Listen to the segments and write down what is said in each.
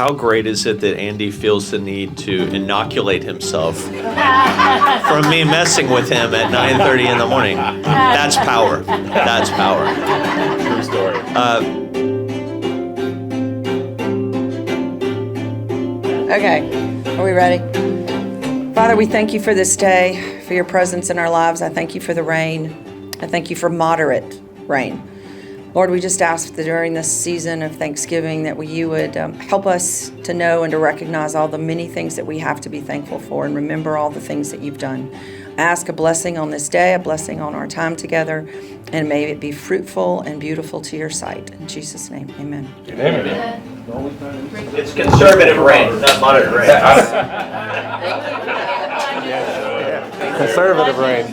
How great is it that Andy feels the need to inoculate himself from me messing with him at 9:30 in the morning? That's power. That's power. True story. Okay, are we ready? Father, we thank you for this day, for your presence in our lives. I thank you for the rain. I thank you for moderate rain. Lord, we just ask that during this season of Thanksgiving that you would help us to know and to recognize all the many things that we have to be thankful for and remember all the things that you've done. I ask a blessing on this day, a blessing on our time together, and may it be fruitful and beautiful to your sight. In Jesus' name, amen. Amen. It's conservative rain, not moderate rain. Conservative rain.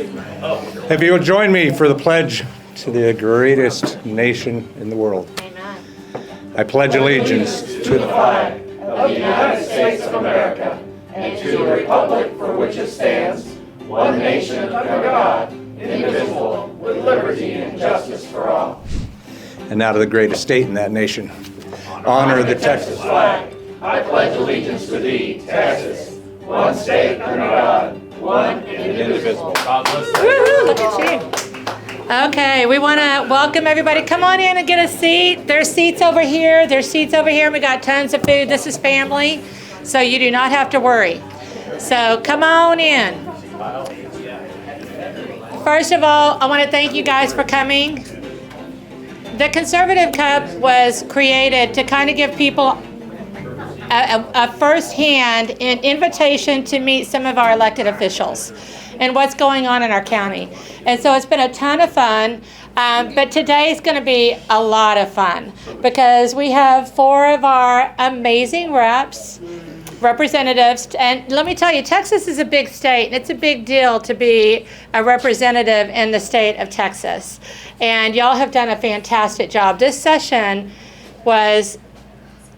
If you will join me for the pledge to the greatest nation in the world. Amen. I pledge allegiance to the flag of the United States of America and to the republic for which it stands, one nation under God, indivisible, with liberty and justice for all. and now to the greatest state in that nation. Honor the Texas flag. I pledge allegiance to thee, Texas, one state under God, one and indivisible. Woohoo, look at you. Okay, we want to welcome everybody. Come on in and get a seat. There's seats over here. There's seats over here. We got tons of food. This is family, so you do not have to worry. So come on in. First of all, I want to thank you guys for coming. The Conservative Cup was created to kind of give people a first-hand invitation to meet some of our elected officials and what's going on in our county. And so it's been a ton of fun, but today's going to be a lot of fun because we have 4 of our amazing representatives. And let me tell you, Texas is a big state, and it's a big deal to be a representative in the state of Texas. And y'all have done a fantastic job. This session was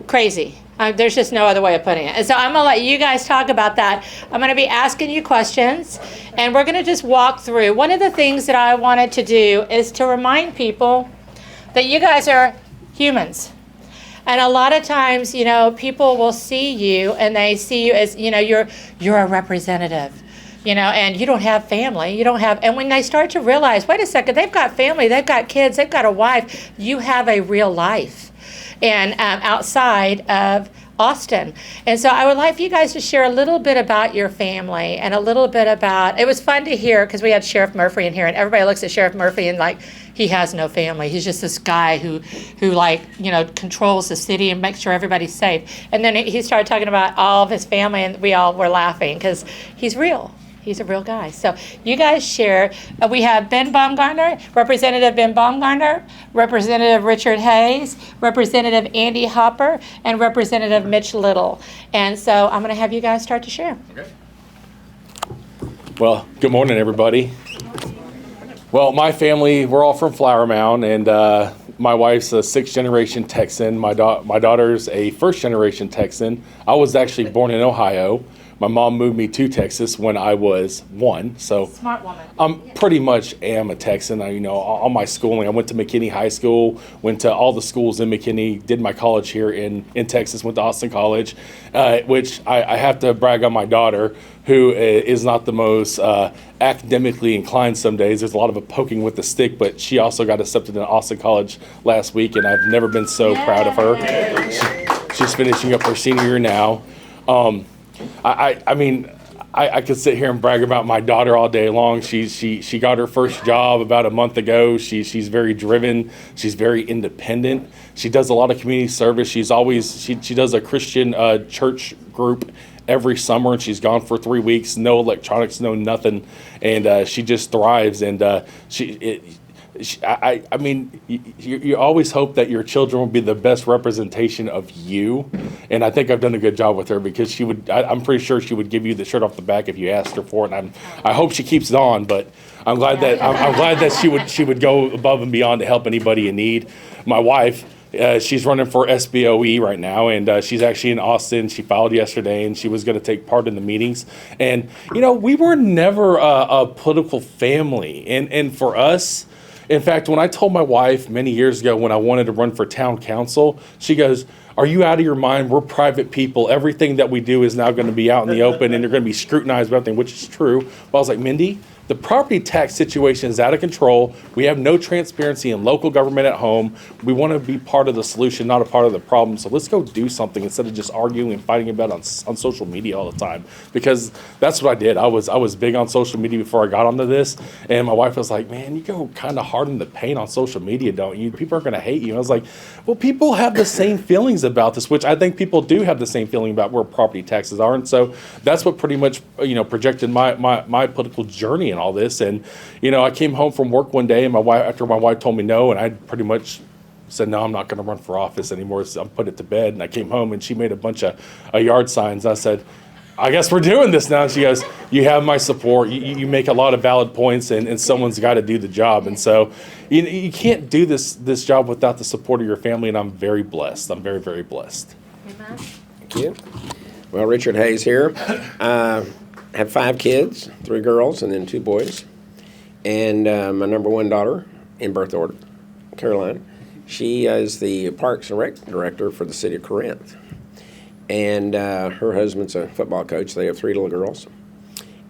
crazy. There's just no other way of putting it. And so I'm going to let you guys talk about that. I'm going to be asking you questions, and we're going to just walk through. One of the things that I wanted to do is to remind people that you guys are humans. And a lot of times, you know, people will see you, and they see you as, you know, you're a representative. You know, and you don't have family, you don't have, and when they start to realize, wait a second, they've got family, they've got kids, they've got a wife, you have a real life. And outside of Austin. And so I would like for you guys to share a little bit about your family and a little bit about, it was fun to hear because we had Sheriff Murphy in here and everybody looks at Sheriff Murphy and like, he has no family. He's just this guy who like, you know, controls the city and makes sure everybody's safe. And then he started talking about all of his family and we all were laughing because he's real. He's a real guy. So you guys share. We have Ben Baumgarner, Representative Ben Baumgarner, Representative Richard Hayes, Representative Andy Hopper, and Representative Mitch Little. And so I'm going to have you guys start to share. Okay. Well, good morning, everybody. Well, my family, we're all from Flower Mound, and my wife's a 6th-generation Texan. My daughter's a 1st-generation Texan. I was actually born in Ohio. My mom moved me to Texas when I was 1, so Smart woman. I'm pretty much am a Texan. You know, all my schooling, I went to McKinney High School, went to all the schools in McKinney, did my college here in Texas, went to Austin College, which I have to brag on my daughter, who is not the most academically inclined some days. There's a lot of a poking with the stick, but she also got accepted in Austin College last week, and I've never been so proud of her. She's finishing up her senior year now. I mean, I could sit here and brag about my daughter all day long. She got her first job about a month ago. She's very driven. She's very independent. She does a lot of community service. She does a Christian church group every summer, and she's gone for 3 weeks. No electronics, no nothing, and she just thrives. And I mean, you always hope that your children will be the best representation of you, and I think I've done a good job with her because she would. I'm pretty sure she would give you the shirt off the back if you asked her for it. And I hope she keeps it on, but I'm glad that she would go above and beyond to help anybody in need. My wife, she's running for SBOE right now, and she's actually in Austin. She filed yesterday, and she was going to take part in the meetings. And you know, we were never a political family, and for us. In fact, when I told my wife many years ago when I wanted to run for town council, she goes, are you out of your mind? We're private people. Everything that we do is now going to be out in the open, and you're going to be scrutinized about everything, which is true. But I was like, Mindy, the property tax situation is out of control. We have no transparency in local government at home. We want to be part of the solution, not a part of the problem. So let's go do something instead of just arguing and fighting about it on social media all the time. Because that's what I did. I was big on social media before I got onto this. And my wife was like, man, you go kind of hard in the paint on social media, don't you? People are going to hate you. And I was like, well, people have the same feelings about this, which I think people do have the same feeling about where property taxes are. And so that's what pretty much, projected my political journey and all this. And, I came home from work one day and after my wife told me no, and I pretty much said, no, I'm not going to run for office anymore. So I'm put it to bed. And I came home and she made a bunch of yard signs. I said, I guess we're doing this now. She goes, you have my support. You make a lot of valid points, and someone's got to do the job. And so you can't do this job without the support of your family, and I'm very blessed. I'm very, very blessed. Amen. Thank you. Well, Richard Hayes here. I have 5 kids, 3 girls and then 2 boys. And my number 1 daughter, in birth order, Caroline, she is the Parks and Rec Director for the city of Corinth. And her husband's a football coach. They have 3 little girls.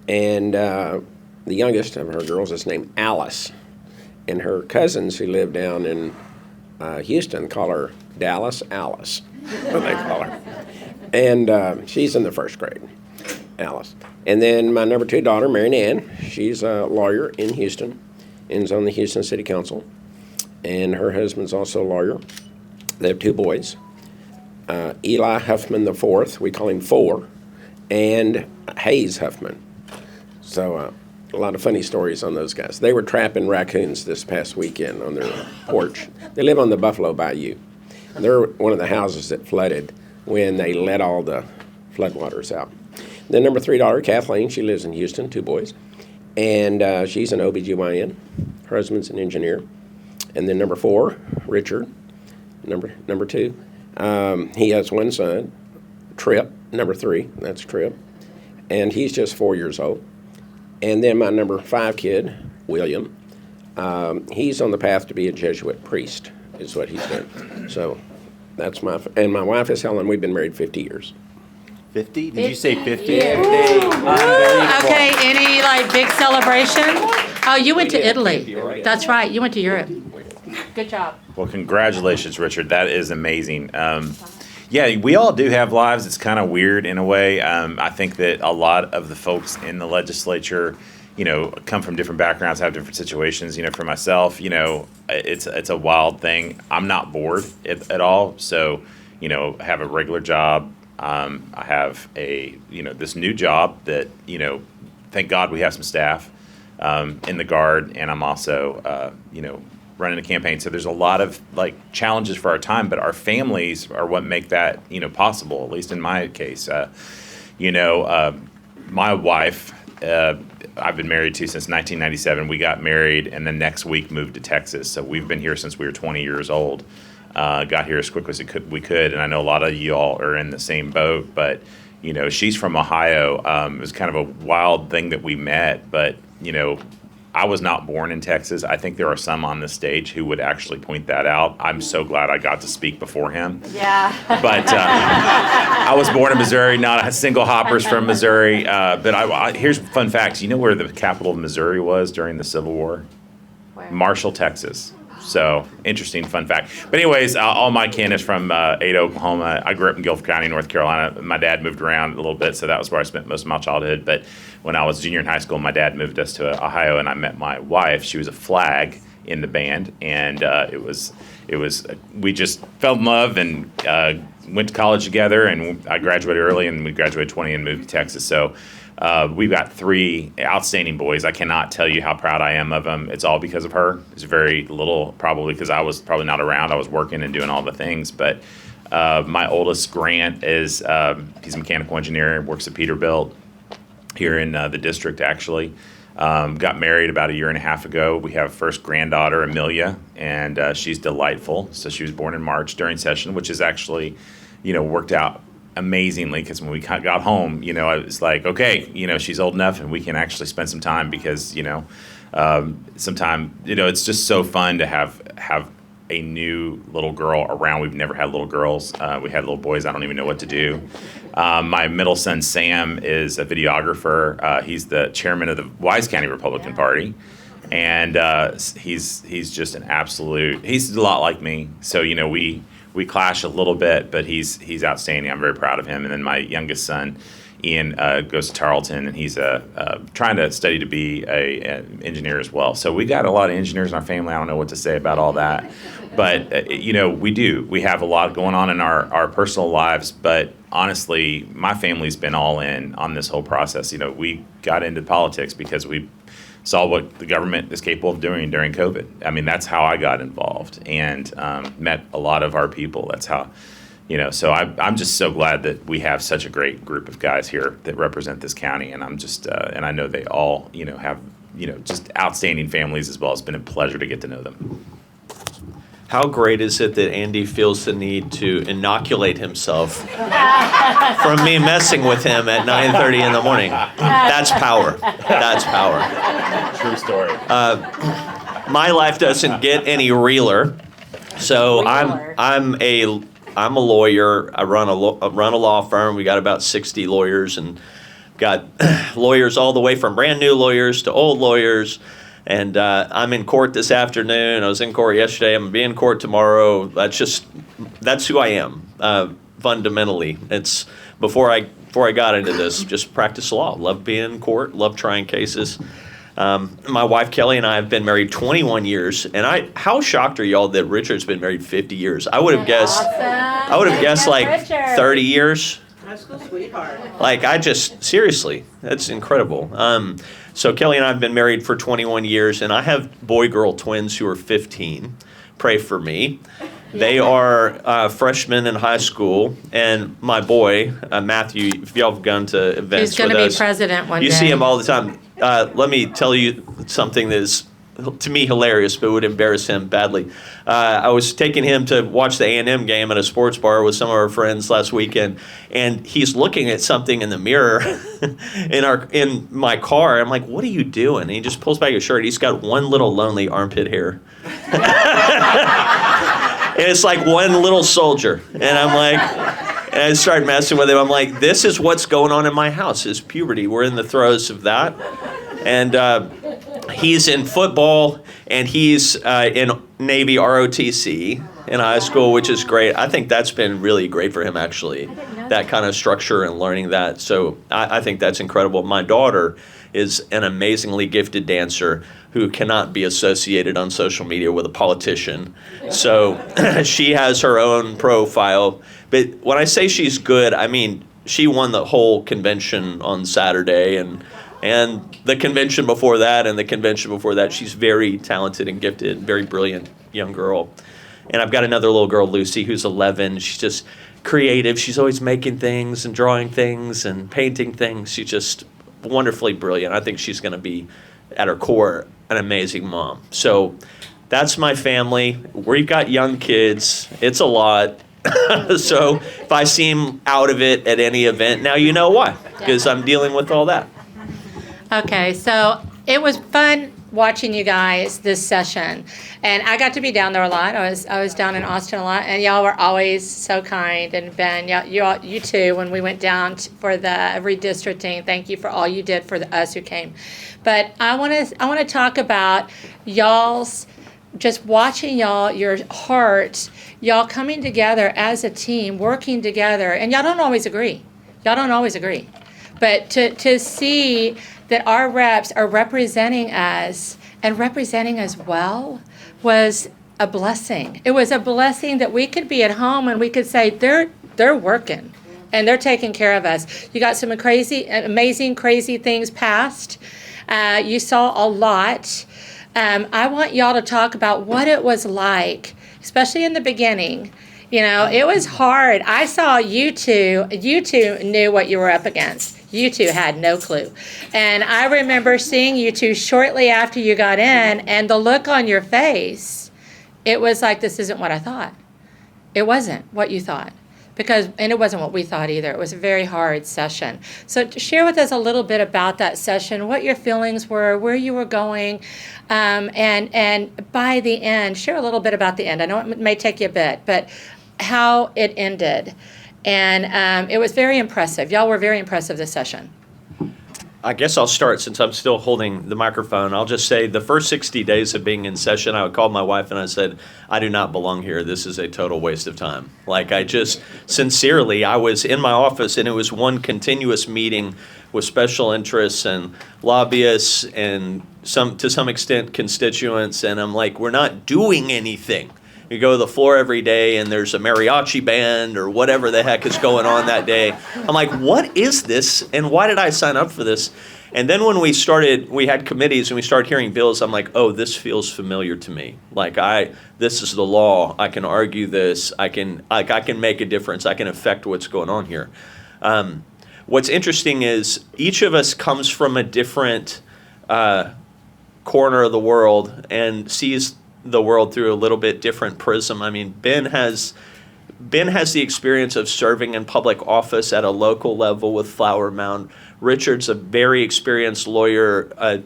And the youngest of her girls is named Alice. And her cousins who live down in Houston call her Dallas Alice, what they call her. And she's in the 1st grade, Alice. And then my number 2 daughter, Mary Ann, she's a lawyer in Houston and is on the Houston City Council. And her husband's also a lawyer. They have 2 boys. Eli Huffman IV, we call him 4, and Hayes Huffman. So a lot of funny stories on those guys. They were trapping raccoons this past weekend on their porch. They live on the Buffalo Bayou. They're one of the houses that flooded when they let all the floodwaters out. Then number 3 daughter, Kathleen, she lives in Houston, 2 boys. And she's an OBGYN. Her husband's an engineer. And then number 4, Richard, number 2. He has 1 son, Tripp, number 3, that's Tripp. And he's just 4 years old. And then my number 5 kid, William, he's on the path to be a Jesuit priest, is what he's doing. So that's and my wife is Helen. We've been married 50 years. 50? Did you say 50? Okay, any big celebration? Oh, you went to Italy. That's right, you went to Europe. Good job. Well, congratulations, Richard. That is amazing. Yeah, we all do have lives. It's kind of weird in a way. I think that a lot of the folks in the legislature, come from different backgrounds, have different situations. For myself, it's a wild thing. I'm not bored at all. So, I have a regular job. I have this new job that, thank God we have some staff in the Guard, and I'm also, running a campaign. So there's a lot of challenges for our time, but our families are what make that, possible, at least in my case. My wife, I've been married to since 1997. We got married and then next week moved to Texas. So we've been here since we were 20 years old. Got here as quick as we could. And I know a lot of you all are in the same boat, but she's from Ohio. It was kind of a wild thing that we met, but I was not born in Texas. I think there are some on this stage who would actually point that out. I'm so glad I got to speak before him. Yeah. But I was born in Missouri, not a single hopper's from Missouri. But here's a fun fact. You know where the capital of Missouri was during the Civil War? Where? Marshall, Texas. So, interesting fun fact. But anyways, all my kin is from Ada, Oklahoma. I grew up in Guilford County, North Carolina. My dad moved around a little bit, so that was where I spent most of my childhood. But when I was a junior in high school, my dad moved us to Ohio, and I met my wife. She was a flag in the band, and we just fell in love and went to college together, and I graduated early, and we graduated 20 and moved to Texas. So we've got 3 outstanding boys. I cannot tell you how proud I am of them. It's all because of her. It's very little, probably because I was probably not around. I was working and doing all the things. But my oldest, Grant, he's a mechanical engineer, works at Peterbilt here in the district, actually. Got married about 1.5 years ago. We have first granddaughter, Amelia, and she's delightful. So she was born in March during session, which is actually, worked out amazingly, because when we got home, I was like, okay, she's old enough and we can actually spend some time, because, sometime, it's just so fun to have a new little girl around. We've never had little girls. We had little boys. I don't even know what to do. My middle son, Sam, is a videographer. He's the chairman of the Wise County Republican Party. And he's just an absolute, he's a lot like me. So, you know, we clash a little bit, but he's outstanding. I'm very proud of him. And then my youngest son, Ian, goes to Tarleton, and he's trying to study to be an engineer as well. So we got a lot of engineers in our family. I don't know what to say about all that. But, you know, we have a lot going on in our personal lives. But honestly, my family's been all in on this whole process. You know, we got into politics because we saw what the government is capable of doing during COVID. I mean, that's how I got involved and met a lot of our people. That's how, you know, so I'm just so glad that we have such a great group of guys here that represent this county. And I'm just, and I know they all, you know, have, you know, just outstanding families as well. It's been a pleasure to get to know them. How great is it that Andy feels the need to inoculate himself from me messing with him at 9:30 in the morning? That's power. That's power. True story. My life doesn't get any realer. So I'm a lawyer. I run a law firm. We got about 60 lawyers, and got lawyers all the way from brand new lawyers to old lawyers. And I'm in court this afternoon. I was in court yesterday. I'm gonna be in court tomorrow. That's who I am fundamentally. It's before I got into this, just practice law. Love being in court. Love trying cases. My wife Kelly and I have been married 21 years, and how shocked are y'all that Richard's been married 50 years? I would have guessed. Awesome. I would have guessed like Richard. 30 years. High school sweetheart. Like seriously, that's incredible. So Kelly and I have been married for 21 years, and I have boy-girl twins who are 15. Pray for me. They are freshmen in high school, and my boy, Matthew, if y'all have gone to events He's going with to us, be president one day. you see him all the time. Let me tell you something that is, to me, hilarious, but would embarrass him badly. I was taking him to watch the A&M game at a sports bar with some of our friends last weekend, and he's looking at something in the mirror in my car. I'm like, "What are you doing?" And he just pulls back his shirt. He's got one little lonely armpit hair. And it's like one little soldier. And I'm like, and I started messing with him. I'm like, this is what's going on in my house, is puberty. We're in the throes of that. And he's in football, and he's in Navy ROTC in high school, which is great. I think that's been really great for him, actually, that kind of structure and learning that. So I think that's incredible. My daughter is an amazingly gifted dancer who cannot be associated on social media with a politician. So she has her own profile. But when I say she's good, I mean she won the whole convention on Saturday, and the convention before that, and the convention before that. She's very talented and gifted, very brilliant young girl. And I've got another little girl, Lucy, who's 11. She's just creative. She's always making things and drawing things and painting things. She's just wonderfully brilliant. I think she's going to be, at her core, an amazing mom. So that's my family. We've got young kids. It's a lot. So if I seem out of it at any event, now you know why, because I'm dealing with all that. Okay, so it was fun watching you guys this session, and I got to be down there a lot. I was down in Austin a lot, and y'all were always so kind. And Ben, you too, when we went down for the redistricting. Thank you for all you did for us who came. But I want to talk about y'all's, just watching y'all, your heart, y'all coming together as a team, working together, and y'all don't always agree. But to see that our reps are representing us and representing us well was a blessing. It was a blessing that we could be at home and we could say, they're working and they're taking care of us. You got some amazing, crazy things passed. You saw a lot. I want y'all to talk about what it was like, especially in the beginning. You know, it was hard. I saw you two knew what you were up against. You two had no clue. And I remember seeing you two shortly after you got in, and the look on your face, it was like, this isn't what I thought. It wasn't what you thought. and it wasn't what we thought either. It was a very hard session. So share with us a little bit about that session, what your feelings were, where you were going, and by the end, share a little bit about the end. I know it may take you a bit, but how it ended. And it was very impressive. Y'all were very impressive this session. I guess I'll start since I'm still holding the microphone. I'll just say the first 60 days of being in session, I called my wife and I said, I do not belong here. This is a total waste of time. Like, I just, sincerely, I was in my office and it was one continuous meeting with special interests and lobbyists and to some extent constituents. And I'm like, we're not doing anything. You go to the floor every day and there's a mariachi band or whatever the heck is going on that day. I'm like, what is this? And why did I sign up for this? And then when we had committees and we started hearing bills, I'm like, oh, this feels familiar to me. Like, this is the law. I can argue this. I can make a difference. I can affect what's going on here. What's interesting is each of us comes from a different corner of the world and sees the world through a little bit different prism. I mean, Ben has the experience of serving in public office at a local level with Flower Mound. Richard's a very experienced lawyer,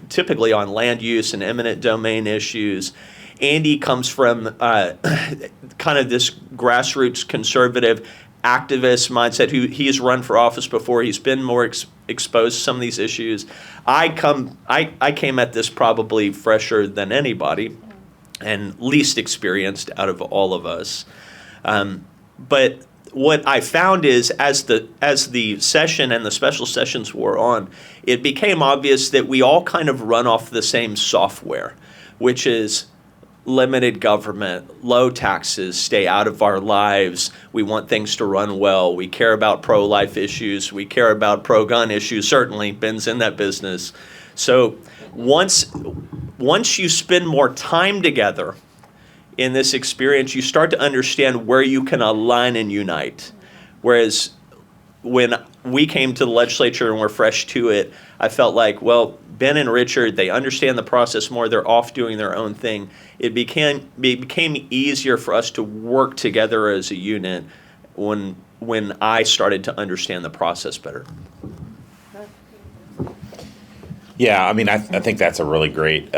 typically on land use and eminent domain issues. Andy comes from kind of this grassroots conservative activist mindset. He's run for office before. He's been more exposed to some of these issues. I came at this probably fresher than anybody and least experienced out of all of us. But what I found is as the session and the special sessions wore on, it became obvious that we all kind of run off the same software, which is limited government, low taxes, stay out of our lives. We want things to run well. We care about pro-life issues. We care about pro-gun issues. Certainly, Ben's in that business. So once you spend more time together in this experience, you start to understand where you can align and unite. Whereas when we came to the legislature and we're fresh to it, I felt like, well, Ben and Richard, they understand the process more. They're off doing their own thing. It became easier for us to work together as a unit when I started to understand the process better. Yeah, I mean, I think that's a really great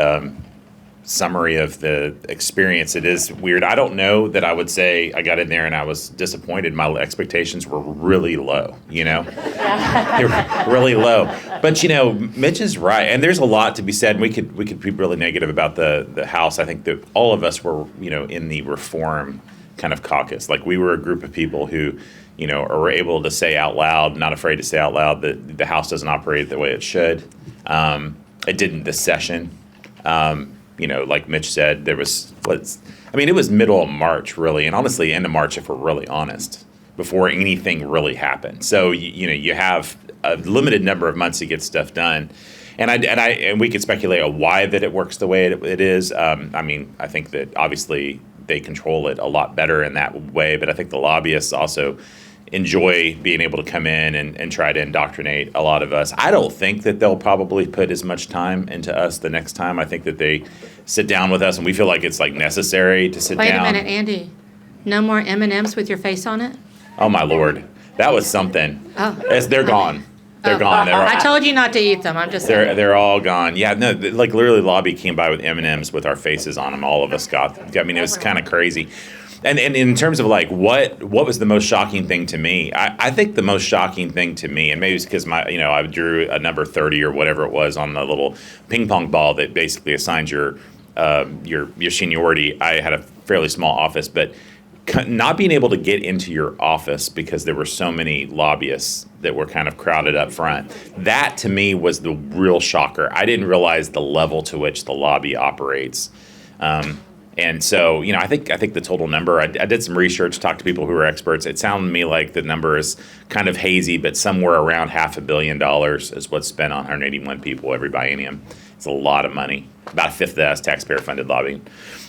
summary of the experience. It is weird. I don't know that I would say I got in there and I was disappointed. My expectations were really low, They were really low. But, Mitch is right. And there's a lot to be said. We could be really negative about the House. I think that all of us were, in the reform kind of caucus. Like, we were a group of people who, are able to say out loud, not afraid to say out loud, that the House doesn't operate the way it should. It didn't this session. Like Mitch said, it was middle of March, really, and honestly, end of March, if we're really honest, before anything really happened. So, you have a limited number of months to get stuff done. And we could speculate on why that it works the way it is. I think that obviously they control it a lot better in that way, but I think the lobbyists also enjoy being able to come in and try to indoctrinate a lot of us. I don't think that they'll probably put as much time into us the next time. I think that they sit down with us and we feel like it's like necessary to sit down. Wait a minute, Andy. No more M&Ms with your face on it? Oh my Lord. That was something. Oh. They're gone. They're gone. I told you not to eat them. I'm just saying. They're all gone. Yeah, no, like literally lobby came by with M&Ms with our faces on them. All of us got. I mean, it was kind of crazy. And in terms of like what was the most shocking thing to me, I think the most shocking thing to me, and maybe it's because I drew a number 30 or whatever it was on the little ping pong ball that basically assigns your seniority. I had a fairly small office, but not being able to get into your office because there were so many lobbyists that were kind of crowded up front. That to me was the real shocker. I didn't realize the level to which the lobby operates. And so, I think the total number, I did some research, talked to people who are experts. It sounded to me like the number is kind of hazy, but somewhere around $500 million is what's spent on 181 people every biennium. It's a lot of money. About a fifth of that is taxpayer-funded lobbying.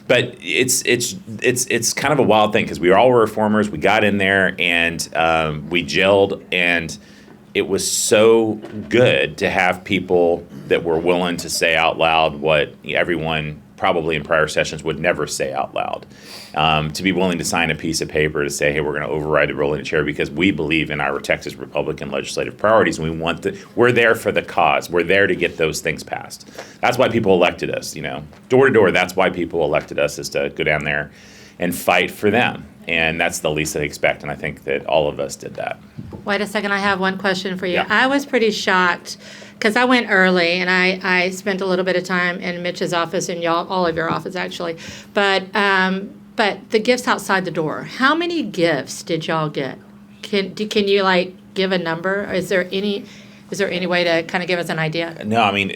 But it's kind of a wild thing because we all were reformers. We got in there and we gelled, and it was so good to have people that were willing to say out loud what everyone probably in prior sessions would never say out loud. To be willing to sign a piece of paper to say, hey, we're going to override the ruling of the chair because we believe in our Texas Republican legislative priorities, and we're there for the cause. We're there to get those things passed. That's why people elected us, door to door. That's why people elected us, is to go down there and fight for them. And that's the least they expect, and I think that all of us did that. Wait a second, I have one question for you. Yeah. I was pretty shocked because I went early and I spent a little bit of time in Mitch's office and all of your office actually. But the gifts outside the door, how many gifts did y'all get? Can you like give a number? Is there any way to kind of give us an idea? No, I mean,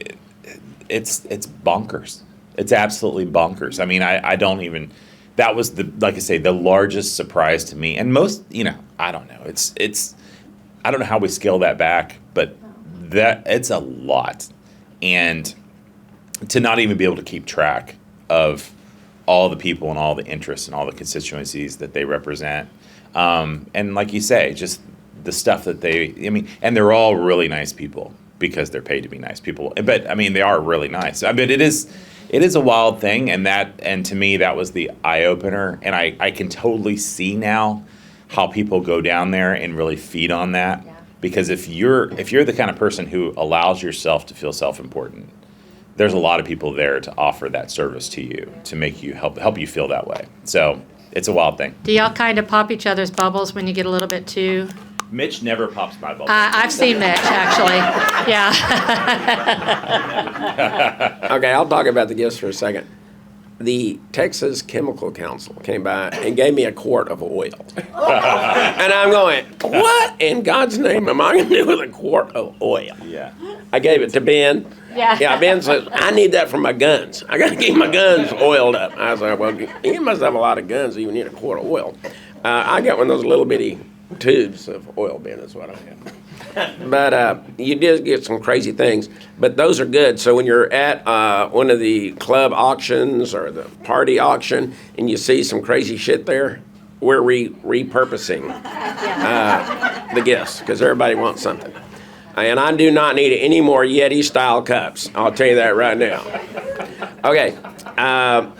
it's bonkers. It's absolutely bonkers. I mean, I don't even. That was like I say, the largest surprise to me. And most, I don't know. It's I don't know how we scale that back, but it's a lot. And to not even be able to keep track of all the people and all the interests and all the constituencies that they represent. And like you say, just the stuff that and they're all really nice people because they're paid to be nice people. But I mean, they are really nice. I mean, it is a wild thing, and to me that was the eye opener. And I can totally see now how people go down there and really feed on that. Yeah. Because if you're the kind of person who allows yourself to feel self-important, there's a lot of people there to offer that service to you, to make you help you feel that way. So it's a wild thing. Do y'all kind of pop each other's bubbles when you get a little bit too? Mitch never pops my bubble. I've seen Mitch, actually. Yeah. Okay, I'll talk about the gifts for a second. The Texas Chemical Council came by and gave me a quart of oil. And I'm going, what in God's name am I going to do with a quart of oil? Yeah. I gave it to Ben. Yeah, Ben says, I need that for my guns. I got to keep my guns oiled up. I was like, well, you must have a lot of guns, so you need a quart of oil. I got one of those little bitty tubes of oil, Ben, is what I have. But you did get some crazy things, but those are good. So when you're at one of the club auctions or the party auction and you see some crazy shit there, we're repurposing the gifts because everybody wants something. And I do not need any more Yeti-style cups. I'll tell you that right now. Okay, I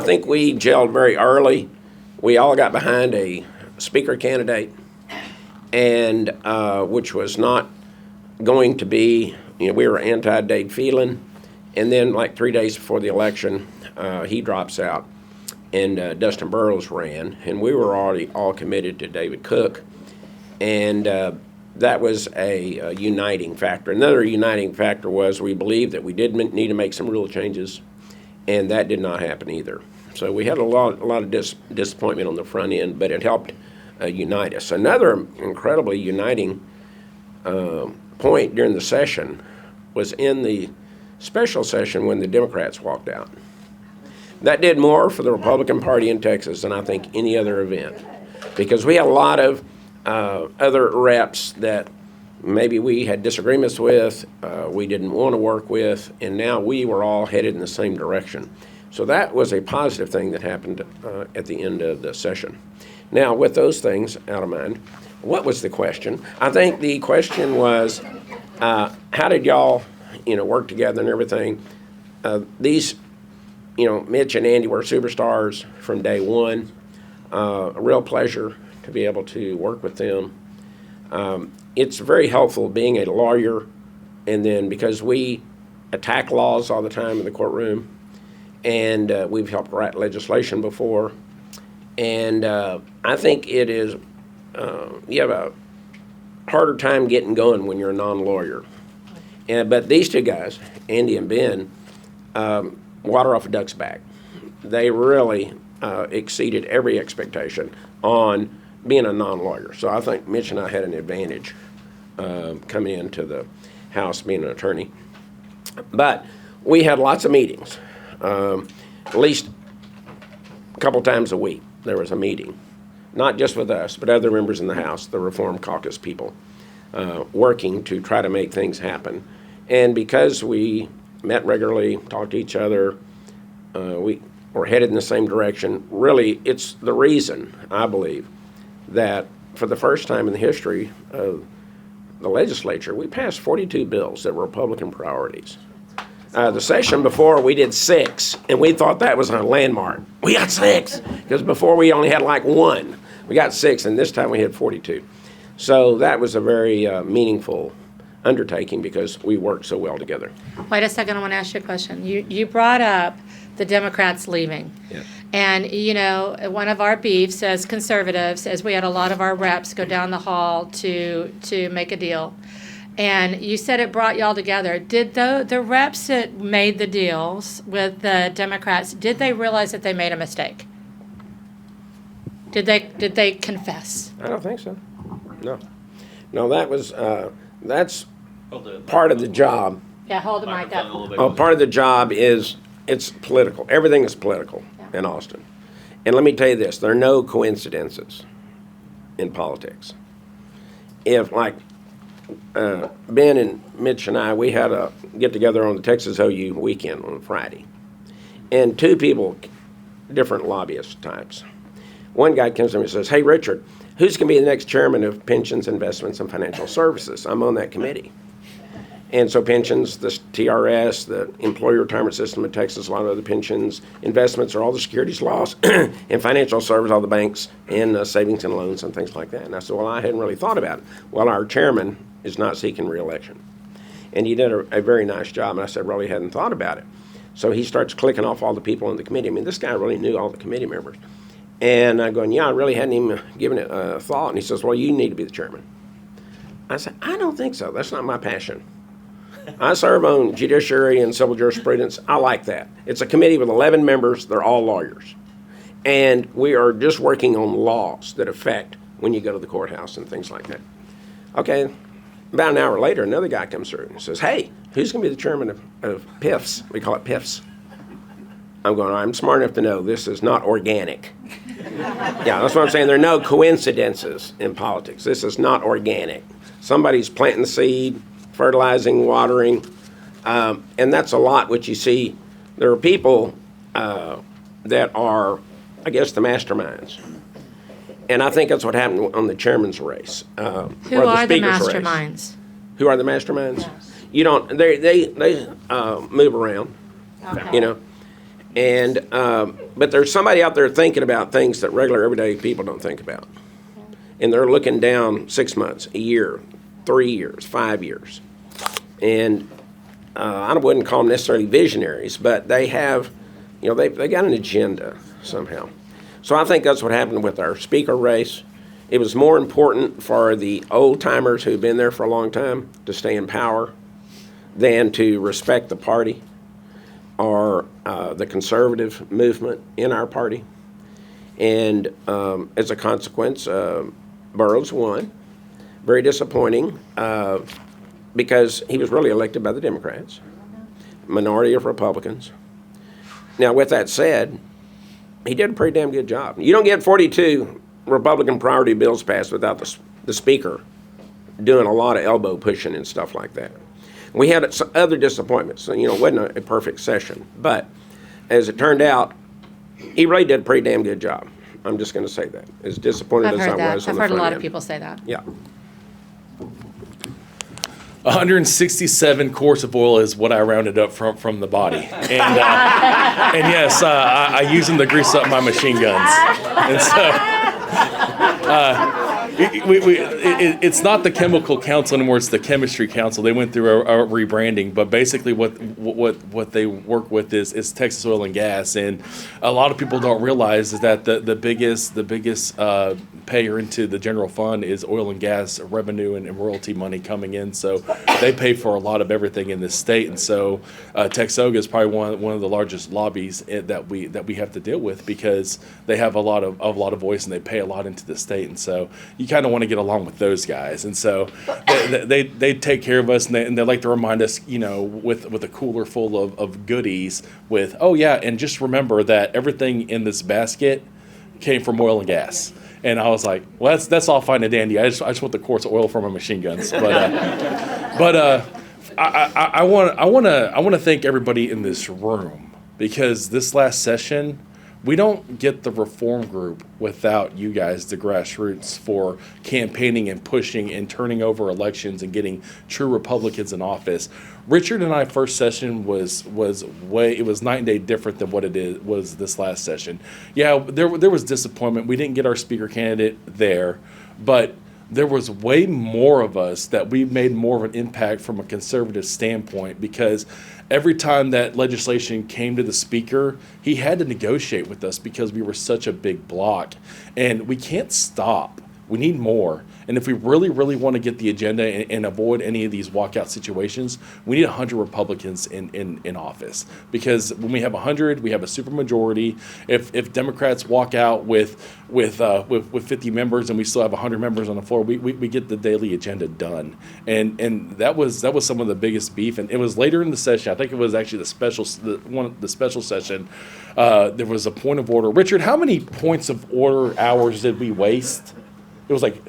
think we gelled very early. We all got behind a speaker candidate, and which was not going to be, we were anti-Dade Phelan, and then like 3 days before the election, he drops out, and Dustin Burrows ran, and we were already all committed to David Cook, and that was a uniting factor. Another uniting factor was we believed that we did need to make some rule changes, and that did not happen either. So we had a lot of disappointment on the front end, but it helped unite us. Another incredibly uniting point during the session was in the special session when the Democrats walked out. That did more for the Republican Party in Texas than I think any other event, because we had a lot of other reps that maybe we had disagreements with, we didn't want to work with, and now we were all headed in the same direction. So that was a positive thing that happened at the end of the session. Now, with those things out of mind, what was the question? I think the question was, how did y'all, work together and everything? These, Mitch and Andy were superstars from day one. A real pleasure to be able to work with them. It's very helpful being a lawyer, and then because we attack laws all the time in the courtroom, and we've helped write legislation before. And I think it is, you have a harder time getting going when you're a non-lawyer. But these two guys, Andy and Ben, water off a duck's back. They really exceeded every expectation on being a non-lawyer. So I think Mitch and I had an advantage coming into the House being an attorney. But we had lots of meetings. At least a couple times a week there was a meeting, not just with us, but other members in the House, the Reform Caucus people, working to try to make things happen. And because we met regularly, talked to each other, we were headed in the same direction. Really, it's the reason, I believe, that for the first time in the history of the legislature, we passed 42 bills that were Republican priorities. The session before, we did 6, and we thought that was a landmark. We got 6, because before we only had like 1. We got 6, and this time we had 42. So that was a very meaningful undertaking because we worked so well together. Wait a second, I want to ask you a question. You brought up the Democrats leaving. Yes. And, you know, one of our beefs as conservatives is we had a lot of our reps go down the hall to make a deal. And you said it brought y'all together. Did the reps that made the deals with the Democrats, did they realize that they made a mistake? Did they confess? I don't think so. No, that was, that's part of the job. Yeah, hold the mic up. Part of the job is, it's political. Everything is political in Austin. And let me tell you this, there are no coincidences in politics. If, like, Ben and Mitch and I, we had a get-together on the Texas OU weekend on Friday. And 2 people, different lobbyist types. One guy comes to me and says, "Hey, Richard, who's going to be the next chairman of Pensions, Investments, and Financial Services? I'm on that committee." And so pensions, the TRS, the Employee Retirement System in Texas, a lot of other pensions, investments are all the securities laws, and financial service, all the banks, and savings and loans and things like that. And I said, well, I hadn't really thought about it. Well, our chairman is not seeking re-election. And he did a very nice job. And I said, really hadn't thought about it. So he starts clicking off all the people on the committee. I mean, this guy really knew all the committee members. And I'm going, yeah, I really hadn't even given it a thought. And he says, well, you need to be the chairman. I said, I don't think so. That's not my passion. I serve on judiciary and civil jurisprudence. I like that. It's a committee with 11 members. They're all lawyers. And we are just working on laws that affect when you go to the courthouse and things like that. Okay, about an hour later, another guy comes through and says, hey, who's going to be the chairman of PIFs? We call it PIFs. I'm going, I'm smart enough to know this is not organic. Yeah, that's what I'm saying. There are no coincidences in politics. This is not organic. Somebody's planting the seed, fertilizing, watering, and that's a lot what you see. There are people that are, I guess, the masterminds. And I think that's what happened on the chairman's race. Who are the masterminds? Who are the masterminds? Yes. You don't, they move around, Okay. you know. And, but there's somebody out there thinking about things that regular, everyday people don't think about. And they're looking down 6 months, a year, 3 years, 5 years. And I wouldn't call them necessarily visionaries, but they have, you know, they got an agenda somehow. So I think that's what happened with our speaker race. It was more important for the old timers who've been there for a long time to stay in power than to respect the party or the conservative movement in our party. And as a consequence, Burroughs won. Very disappointing because he was really elected by the Democrats, minority of Republicans. Now, with that said, he did a pretty damn good job. You don't get 42 Republican priority bills passed without the speaker doing a lot of elbow pushing and stuff like that. We had some other disappointments. So, you know, it wasn't a perfect session. But as it turned out, he really did a pretty damn good job. I'm just going to say that. As disappointed I've as heard I that. was on I've the heard a front lot of end. people say that. Yeah. 167 quarts of oil is what I rounded up from the body, and yes, I use them to grease up my machine guns, and so. It's not the chemical council anymore. It's the chemistry council. They went through a rebranding, but basically what they work with is Texas Oil and Gas, and a lot of people don't realize is that the biggest payer into the general fund is oil and gas revenue and royalty money coming in. So they pay for a lot of everything in this state, and so Texoga is probably one of the largest lobbies that we have to deal with because they have a lot of voice and they pay a lot into the state, and so you kind of want to get along with those guys, and so they take care of us, and they like to remind us, you know, with a cooler full of goodies with, oh yeah, and just remember that everything in this basket came from oil and gas. And I was like, well, that's all fine and dandy. I just want the quarts of oil for my machine guns. But I want to thank everybody in this room because this last session We don't get the reform group without you guys, the grassroots, for campaigning and pushing and turning over elections and getting true Republicans in office. Richard and I first session was night and day different than what was this last session. Yeah, there was disappointment. We didn't get our speaker candidate there, but there was way more of us that we made more of an impact from a conservative standpoint, because every time that legislation came to the speaker, he had to negotiate with us because we were such a big block. And we can't stop. We need more. And if we really, really want to get the agenda and avoid any of these walkout situations, we need 100 Republicans in office. Because when we have 100, we have a supermajority. If Democrats walk out with 50 members and we still have 100 members on the floor, we get the daily agenda done. And that was some of the biggest beef. And it was later in the session. I think it was actually the special session. There was a point of order. Richard, how many points of order hours did we waste? It was like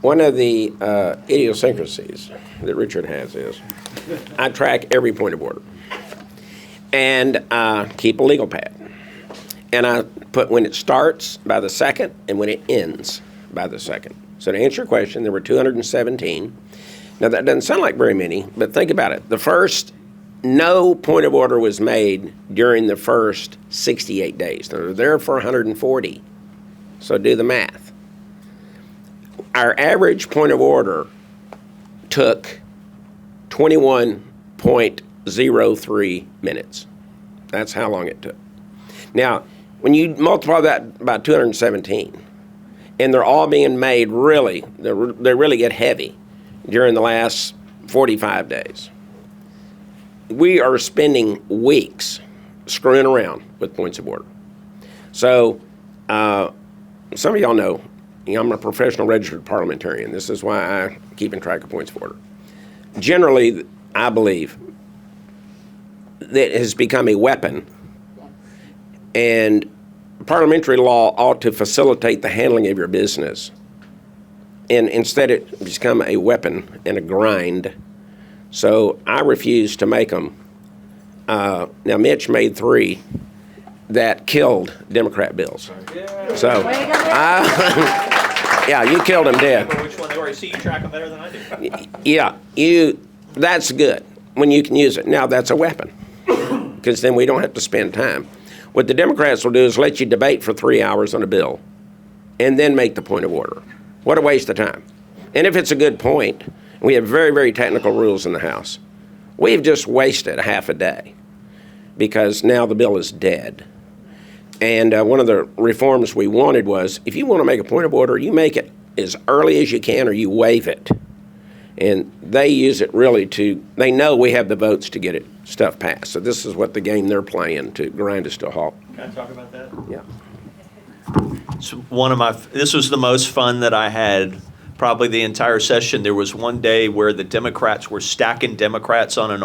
One of the idiosyncrasies that Richard has is I track every point of order and keep a legal pad. And I put when it starts by the second and when it ends by the second. So to answer your question, there were 217. Now that doesn't sound like very many, but think about it. No point of order was made during the first 68 days. They were there for 140. So do the math. Our average point of order took 21.03 minutes. That's how long it took. Now, when you multiply that by 217, and they're all being made they really get heavy during the last 45 days. We are spending weeks screwing around with points of order. So, some of y'all know, I'm a professional registered parliamentarian. This is why I keep in track of points of order. Generally, I believe that it has become a weapon, and parliamentary law ought to facilitate the handling of your business. And instead, it's become a weapon and a grind. So I refuse to make them. Now, Mitch made 3 that killed Democrat bills. So, yeah, you killed them dead. Which one they were? See, you track them better than I do. Yeah, that's good when you can use it. Now that's a weapon, because then we don't have to spend time. What the Democrats will do is let you debate for 3 hours on a bill and then make the point of order. What a waste of time. And if it's a good point, we have very, very technical rules in the House. We've just wasted a half a day because now the bill is dead. And one of the reforms we wanted was, if you want to make a point of order, you make it as early as you can or you waive it. And they use it really they know we have the votes to get stuff passed. So this is what the game they're playing to grind us to a halt. Can I talk about that? Yeah. So this was the most fun that I had probably the entire session. There was one day where the Democrats were stacking Democrats on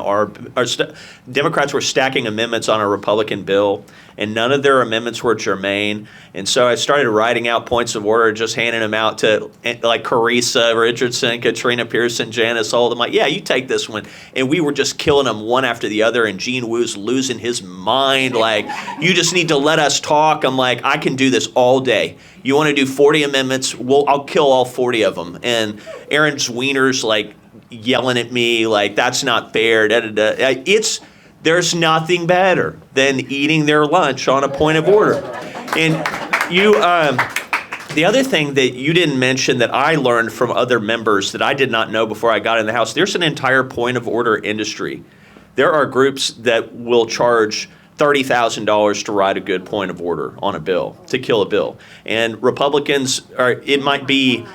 Democrats were stacking amendments on a Republican bill, and none of their amendments were germane. And so I started writing out points of order, just handing them out to like Carissa Richardson, Katrina Pearson, Janice Holt. I'm like, yeah, you take this one. And we were just killing them one after the other, and Gene Wu's losing his mind. Like, you just need to let us talk. I'm like, I can do this all day. You want to do 40 amendments? I'll kill all 40 of them. And Aaron Zwiener's like yelling at me, like, that's not fair. Da, da, da. There's nothing better than eating their lunch on a point of order. And the other thing that you didn't mention that I learned from other members that I did not know before I got in the House, there's an entire point of order industry. There are groups that will charge $30,000 to write a good point of order on a bill, to kill a bill. And Republicans it might be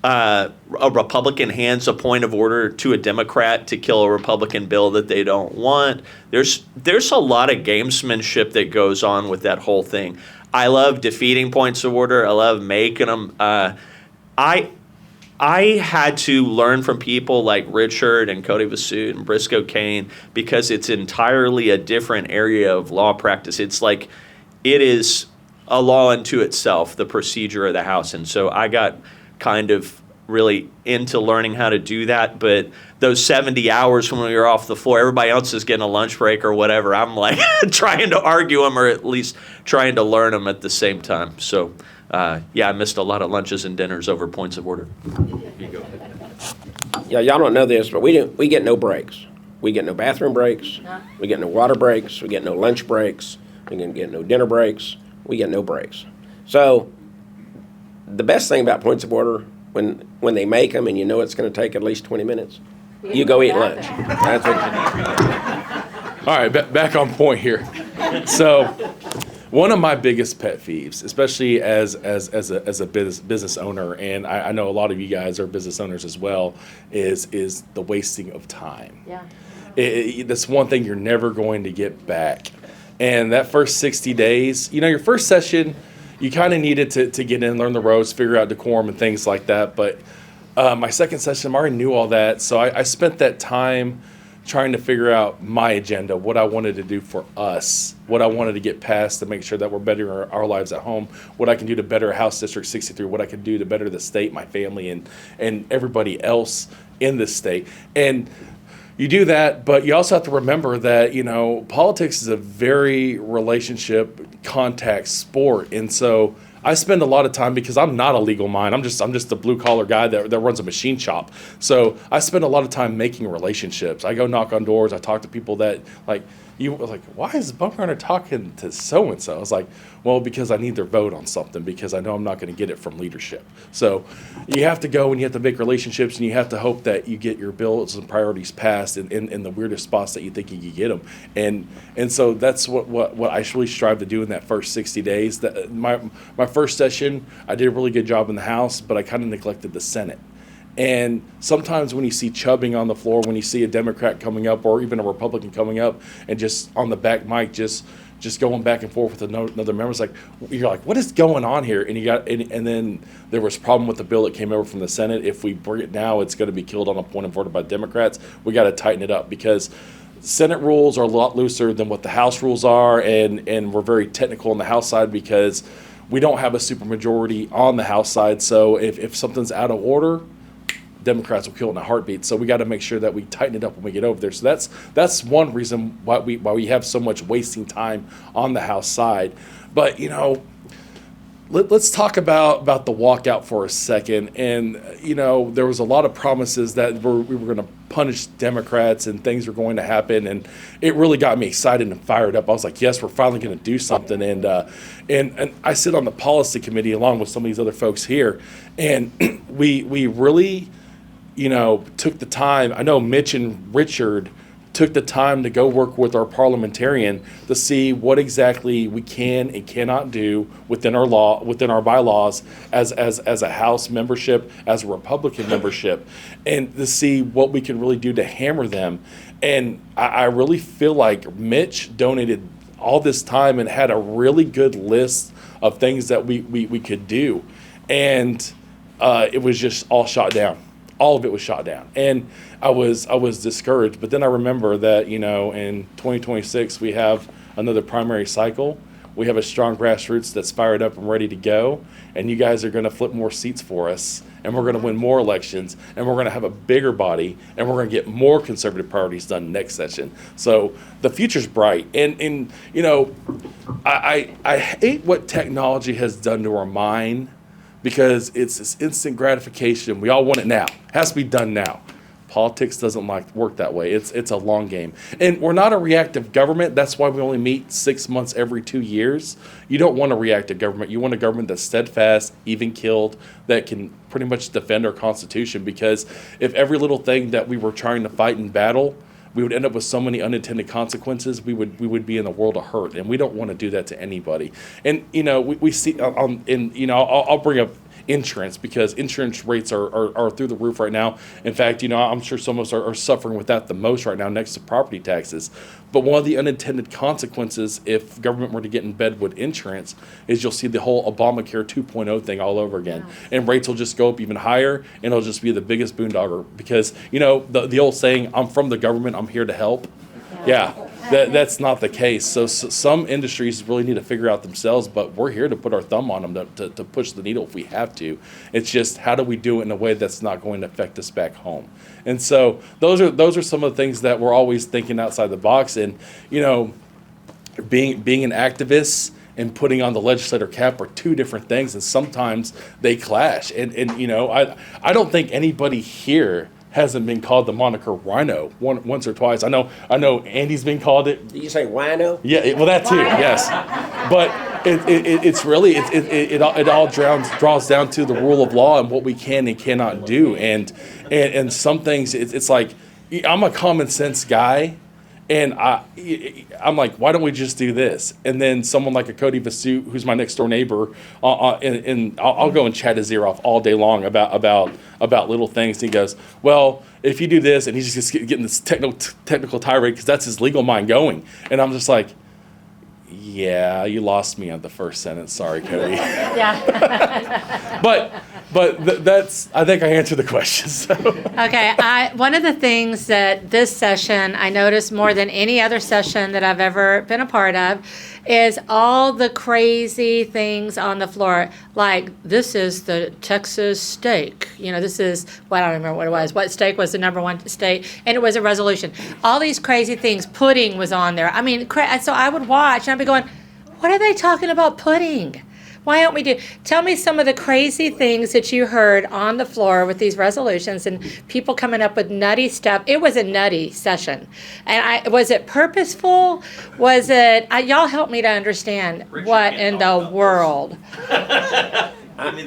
a Republican hands a point of order to a Democrat to kill a Republican bill that they don't want. There's a lot of gamesmanship that goes on with that whole thing. I love defeating points of order. I love making them. I had to learn from people like Richard and Cody Vasut and Briscoe Kane, because it's entirely a different area of law practice. It's like it is a law unto itself, the procedure of the House. And so I got kind of really into learning how to do that. But those 70 hours when we were off the floor, everybody else is getting a lunch break or whatever. I'm like trying to argue them or at least trying to learn them at the same time. So, yeah, I missed a lot of lunches and dinners over points of order. Here you go. Yeah, y'all don't know this, but we get no breaks. We get no bathroom breaks. We get no water breaks. We get no lunch breaks. We get no dinner breaks. We get no breaks. So the best thing about points of order, when they make them and you know it's going to take at least 20 minutes, you go eat lunch. That's what you do. All right, back on point here. So, one of my biggest pet peeves, especially as a business owner, and I know a lot of you guys are business owners as well, is the wasting of time. Yeah. That's one thing you're never going to get back. And that first 60 days, your first session, you kind of needed to get in, learn the ropes, figure out decorum and things like that. But my second session, I already knew all that. So I spent that time trying to figure out my agenda, what I wanted to do for us, what I wanted to get past to make sure that we're bettering our lives at home, what I can do to better House District 63, what I can do to better the state, my family, and everybody else in this state. And you do that, but you also have to remember that, politics is a very relationship contact sport. And so I spend a lot of time, because I'm not a legal mind. I'm just a blue collar guy that runs a machine shop. So I spend a lot of time making relationships. I go knock on doors. I talk to people that why is Baumgarner talking to so-and-so? I was like, well, because I need their vote on something, because I know I'm not going to get it from leadership. So you have to go and you have to make relationships, and you have to hope that you get your bills and priorities passed in the weirdest spots that you think you can get them. And so that's what I really strive to do in that first 60 days. That my first session, I did a really good job in the House, but I kind of neglected the Senate. And sometimes when you see chubbing on the floor, when you see a Democrat coming up or even a Republican coming up and just on the back mic just going back and forth with another member, it's like, you're like, what is going on here? And then there was a problem with the bill that came over from the Senate. If we bring it now, it's going to be killed on a point of order by Democrats. We got to tighten it up, because Senate rules are a lot looser than what the House rules are, and we're very technical on the House side because we don't have a supermajority on the House side. So if something's out of order, Democrats will kill it in a heartbeat. So we got to make sure that we tighten it up when we get over there. So that's one reason why we have so much wasting time on the House side. But let's talk about the walkout for a second. And there was a lot of promises that we were going to punish Democrats and things were going to happen, and it really got me excited and fired up. I was like, yes, we're finally going to do something. And I sit on the policy committee along with some of these other folks here, and we really took the time. I know Mitch and Richard took the time to go work with our parliamentarian to see what exactly we can and cannot do within our bylaws as a House membership, as a Republican membership, and to see what we can really do to hammer them. And I really feel like Mitch donated all this time and had a really good list of things that we could do. And it was just all shot down. All of it was shot down, and I was discouraged. But then I remember that in 2026 we have another primary cycle. We have a strong grassroots that's fired up and ready to go, and you guys are going to flip more seats for us, and we're going to win more elections, and we're going to have a bigger body, and we're going to get more conservative priorities done next session. So the future's bright, and I hate what technology has done to our mind, because it's this instant gratification. We all want it now. It has to be done now. Politics doesn't work that way. It's a long game. And we're not a reactive government. That's why we only meet 6 months every 2 years. You don't want a reactive government. You want a government that's steadfast, even-keeled, that can pretty much defend our Constitution. Because if every little thing that we were trying to fight in battle, we would end up with so many unintended consequences, we would be in a world of hurt, and we don't want to do that to anybody. And we see I'll bring up insurance, because insurance rates are through the roof right now. In fact, I'm sure some of us are suffering with that the most right now, next to property taxes. But one of the unintended consequences, if government were to get in bed with insurance, is you'll see the whole Obamacare 2.0 thing all over again. Yeah. And rates will just go up even higher, and it'll just be the biggest boondogger. Because, the old saying, I'm from the government, I'm here to help. Yeah. That's not the case. So some industries really need to figure out themselves, but we're here to put our thumb on them to push the needle if we have to. It's just how do we do it in a way that's not going to affect us back home. And so those are some of the things that we're always thinking outside the box. And being an activist and putting on the legislator cap are two different things, and sometimes they clash. And I don't think anybody here hasn't been called the moniker rhino once or twice. I know Andy's been called it. Did you say wino? Yeah, well, that too, yes. But it's really it all draws down to the rule of law and what we can and cannot do. And some things it's like I'm a common sense guy. And I'm like, why don't we just do this? And then someone like a Cody Vasu, who's my next door neighbor, and I'll go and chat his ear off all day long about little things. And he goes, well, if you do this, and he's just getting this technical tirade because that's his legal mind going. And I'm just like, yeah, you lost me on the first sentence. Sorry, Cody. Yeah. But that's, I think I answered the question. So. Okay, one of the things that this session I noticed more than any other session that I've ever been a part of is all the crazy things on the floor. Like, this is the Texas steak. This is, well, I don't remember what it was. What steak was the number one steak? And it was a resolution. All these crazy things. Pudding was on there. I mean, so I would watch and I'd be going, what are they talking about pudding? Why don't we tell me some of the crazy things that you heard on the floor with these resolutions and people coming up with nutty stuff. It was a nutty session. And was it purposeful? Was it, y'all help me to understand what in the world? I'm gonna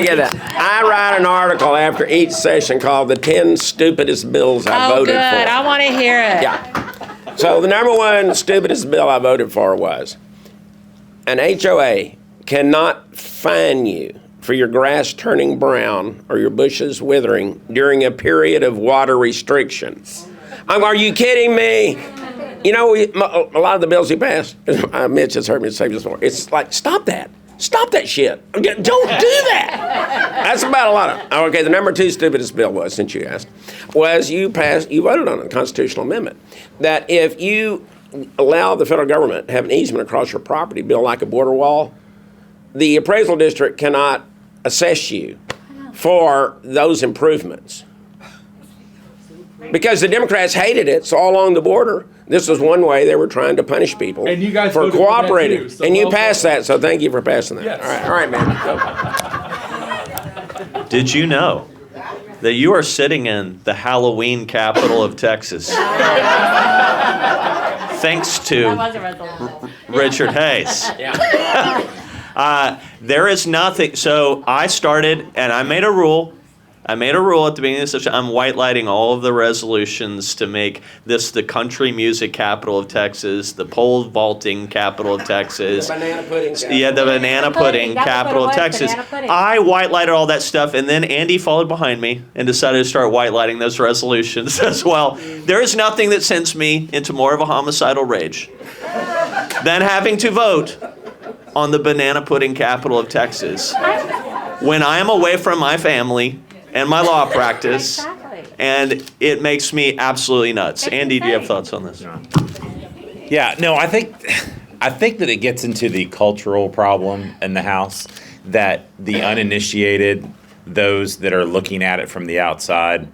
get that. I write an article after each session called "The 10 Stupidest Bills I Voted good. For." I want to hear it. Yeah. So the number one stupidest bill I voted for was an HOA cannot fine you for your grass turning brown or your bushes withering during a period of water restrictions. Are you kidding me? A lot of the bills he passed, Mitch has heard me say this before, it's like, stop that. Stop that shit. Don't do that. That's about a lot of. Okay, the number two stupidest bill was, since you asked, was you voted on a constitutional amendment that if you allow the federal government to have an easement across your property, build like a border wall, the appraisal district cannot assess you for those improvements. Because the Democrats hated it, so all along the border, this was one way they were trying to punish people And you guys for voted for that cooperating. too, so And you well passed that, so thank you for passing that. Yes. All right, man. Did you know that you are sitting in the Halloween capital of Texas? Thanks to Richard Hayes. There is nothing. So I started, and I made a rule. at the beginning of the session. I'm white lighting all of the resolutions to make this the country music capital of Texas, the pole vaulting capital of Texas. Banana pudding. Yeah, the banana pudding That's capital what of it was, Texas. banana pudding. I white lighted all that stuff, and then Andy followed behind me and decided to start white lighting those resolutions as well. There is nothing that sends me into more of a homicidal rage than having to vote on the banana pudding capital of Texas when I am away from my family and my law practice. Exactly. And it makes me absolutely nuts. It's Andy, do you have insane. thoughts on this? Yeah, no, I think that it gets into the cultural problem in the House that the uninitiated, those that are looking at it from the outside,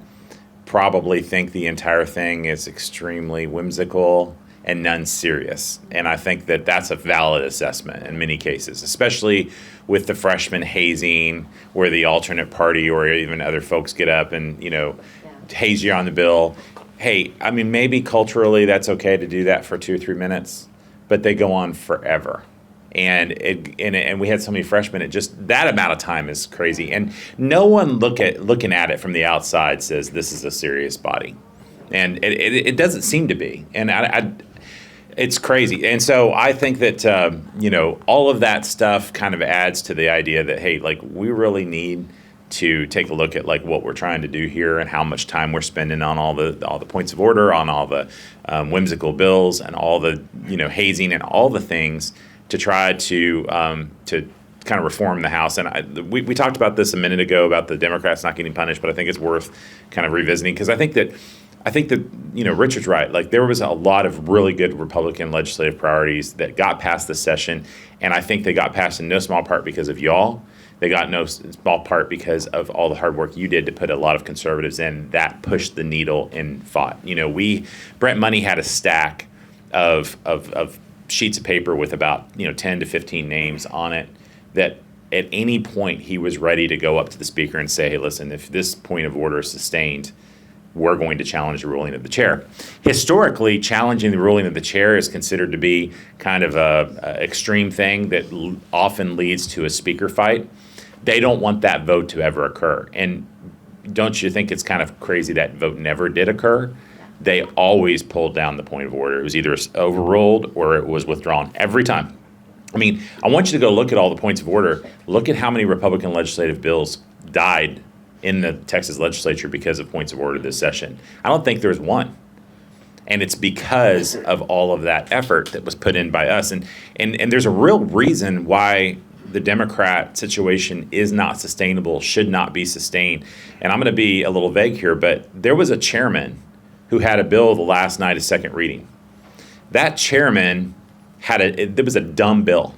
probably think the entire thing is extremely whimsical and none serious. And I think that that's a valid assessment in many cases, especially with the freshman hazing, where the alternate party or even other folks get up and, haze you on the bill. Hey, I mean, maybe culturally that's okay to do that for 2 or 3 minutes, but they go on forever. And we had so many freshmen, it just, that amount of time is crazy. And no one looking at it from the outside says this is a serious body. And it doesn't seem to be. And it's crazy. And so I think that, all of that stuff kind of adds to the idea that, hey, like, we really need to take a look at like what we're trying to do here and how much time we're spending on all the points of order, on all the whimsical bills and all the, hazing and all the things to try to kind of reform the House. And we talked about this a minute ago about the Democrats not getting punished, but I think it's worth kind of revisiting because I think I think that, Richard's right. Like, there was a lot of really good Republican legislative priorities that got passed this session, and I think they got passed in no small part because of y'all. They got no small part because of all the hard work you did to put a lot of conservatives in. That pushed the needle and fought. Brent Money had a stack of sheets of paper with about 10 to 15 names on it that at any point he was ready to go up to the speaker and say, hey, listen, if this point of order is sustained, we're going to challenge the ruling of the chair. Historically, challenging the ruling of the chair is considered to be kind of a extreme thing that often leads to a speaker fight. They don't want that vote to ever occur. And don't you think it's kind of crazy that vote never did occur? They always pulled down the point of order. It was either overruled or it was withdrawn every time. I mean, I want you to go look at all the points of order. Look at how many Republican legislative bills died in the Texas legislature because of points of order this session. I don't think there's one. And it's because of all of that effort that was put in by us. And there's a real reason why the Democrat situation is not sustainable, should not be sustained. And I'm going to be a little vague here, but there was a chairman who had a bill the last night of second reading. That chairman there was a dumb bill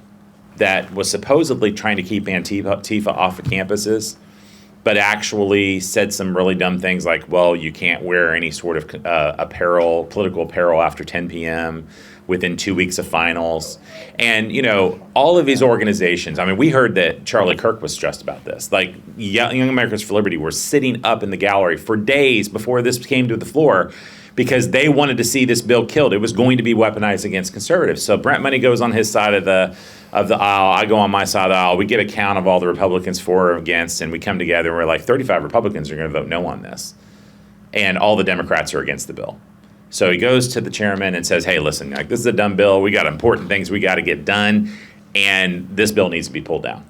that was supposedly trying to keep Antifa off of campuses, but actually said some really dumb things like, well, you can't wear any sort of political apparel after 10 p.m. within 2 weeks of finals. And, all of these organizations, I mean, we heard that Charlie Kirk was stressed about this. Like, Young Americans for Liberty were sitting up in the gallery for days before this came to the floor because they wanted to see this bill killed. It was going to be weaponized against conservatives. So Brent Money goes on his side of the aisle. I go on my side of the aisle. We get a count of all the Republicans for or against, and we come together and we're like, 35 Republicans are going to vote no on this. And all the Democrats are against the bill. So he goes to the chairman and says, hey, listen, this is a dumb bill. We got important things we got to get done, and this bill needs to be pulled down.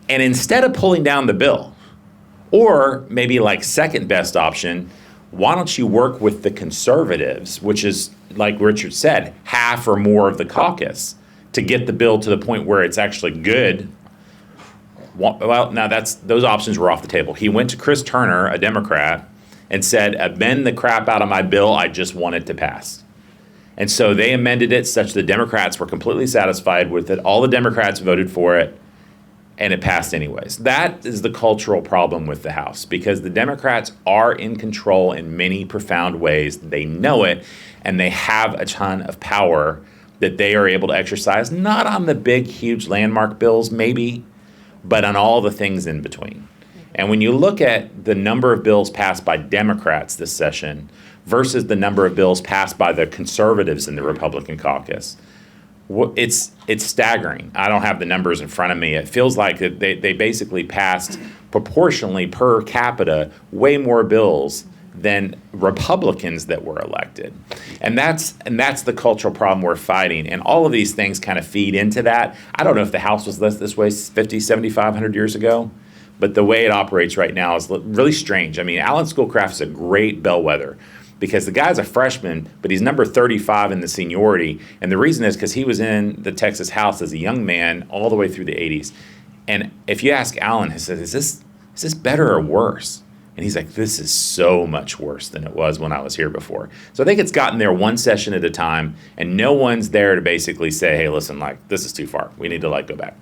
And instead of pulling down the bill, or maybe like second best option, why don't you work with the conservatives, which is, like Richard said, half or more of the caucus, to get the bill to the point where it's actually good. Well, now those options were off the table. He went to Chris Turner, a Democrat, and said, amend the crap out of my bill, I just want it to pass. And so they amended it such the Democrats were completely satisfied with it. All the Democrats voted for it, and it passed anyways. That is the cultural problem with the House, because the Democrats are in control in many profound ways. They know it, and they have a ton of power that they are able to exercise, not on the big, huge landmark bills, maybe, but on all the things in between. And when you look at the number of bills passed by Democrats this session versus the number of bills passed by the conservatives in the Republican caucus, it's staggering. I don't have the numbers in front of me. It feels like they basically passed proportionally per capita way more bills than Republicans that were elected. And that's the cultural problem we're fighting. And all of these things kind of feed into that. I don't know if the House was this way 50, 75, 100 years ago, but the way it operates right now is really strange. I mean, Alan Schoolcraft is a great bellwether because the guy's a freshman, but he's number 35 in the seniority. And the reason is because he was in the Texas House as a young man all the way through the 80s. And if you ask Alan, he says, is this better or worse? And he's like, this is so much worse than it was when I was here before. So I think it's gotten there one session at a time, and no one's there to basically say, hey, listen, this is too far. We need to go back.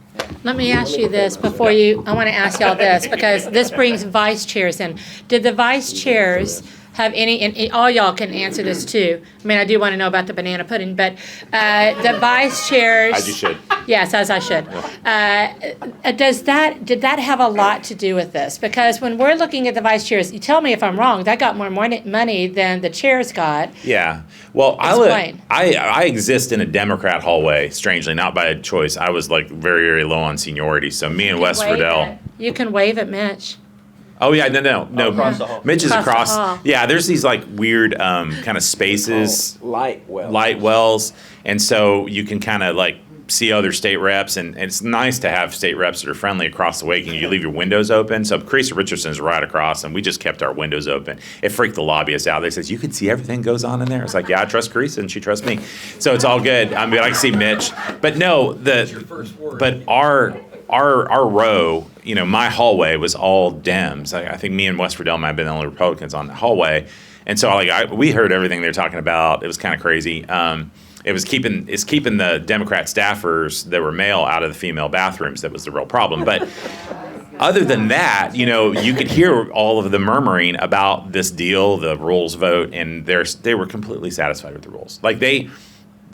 Let me ask you this before I want to ask y'all this, because this brings vice chairs in. Did the vice chairs have any, and all y'all can answer this too. I mean, I do want to know about the banana pudding, but the vice chairs. As you should. Yes, as I should. Did that have a lot to do with this? Because when we're looking at the vice chairs, you tell me if I'm wrong, that got more money than the chairs got. Yeah. Well, Explain. I exist in a Democrat hallway, strangely, not by choice. I was very, very low on seniority. So me and Wes Riddell. You can wave at Mitch. Oh, yeah, no. Across the hall. Mitch is Across the hall. Yeah, there's these weird kind of spaces. Light wells. Light wells. And so you can kind of see other state reps, and it's nice to have state reps that are friendly across the way. You leave your windows open. So Creasy Richardson's right across, and we just kept our windows open. It freaked the lobbyists out. They says, you can see everything goes on in there. It's like, yeah, I trust Creasy, and she trusts me. So it's all good. I can see Mitch. But no, but our row, my hallway was all Dems. I think me and West Verdell might have been the only Republicans on the hallway. And so we heard everything they were talking about. It was kind of crazy. It's keeping the Democrat staffers that were male out of the female bathrooms that was the real problem. But other than that, you could hear all of the murmuring about this deal, the rules vote, and they were completely satisfied with the rules. Like they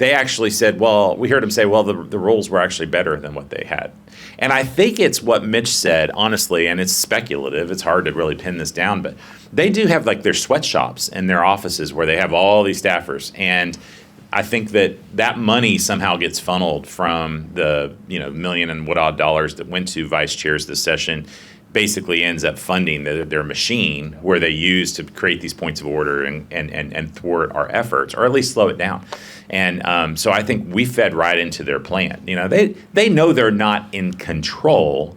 actually said, well, we heard them say, well, the rules were actually better than what they had. And I think it's what Mitch said, honestly, and it's speculative. It's hard to really pin this down, but they do have like their sweatshops in their offices where they have all these staffers. And I think that money somehow gets funneled from the million and what odd dollars that went to vice chairs this session, basically ends up funding their machine where they use to create these points of order and thwart our efforts, or at least slow it down. And so I think we fed right into their plan. They know they're not in control,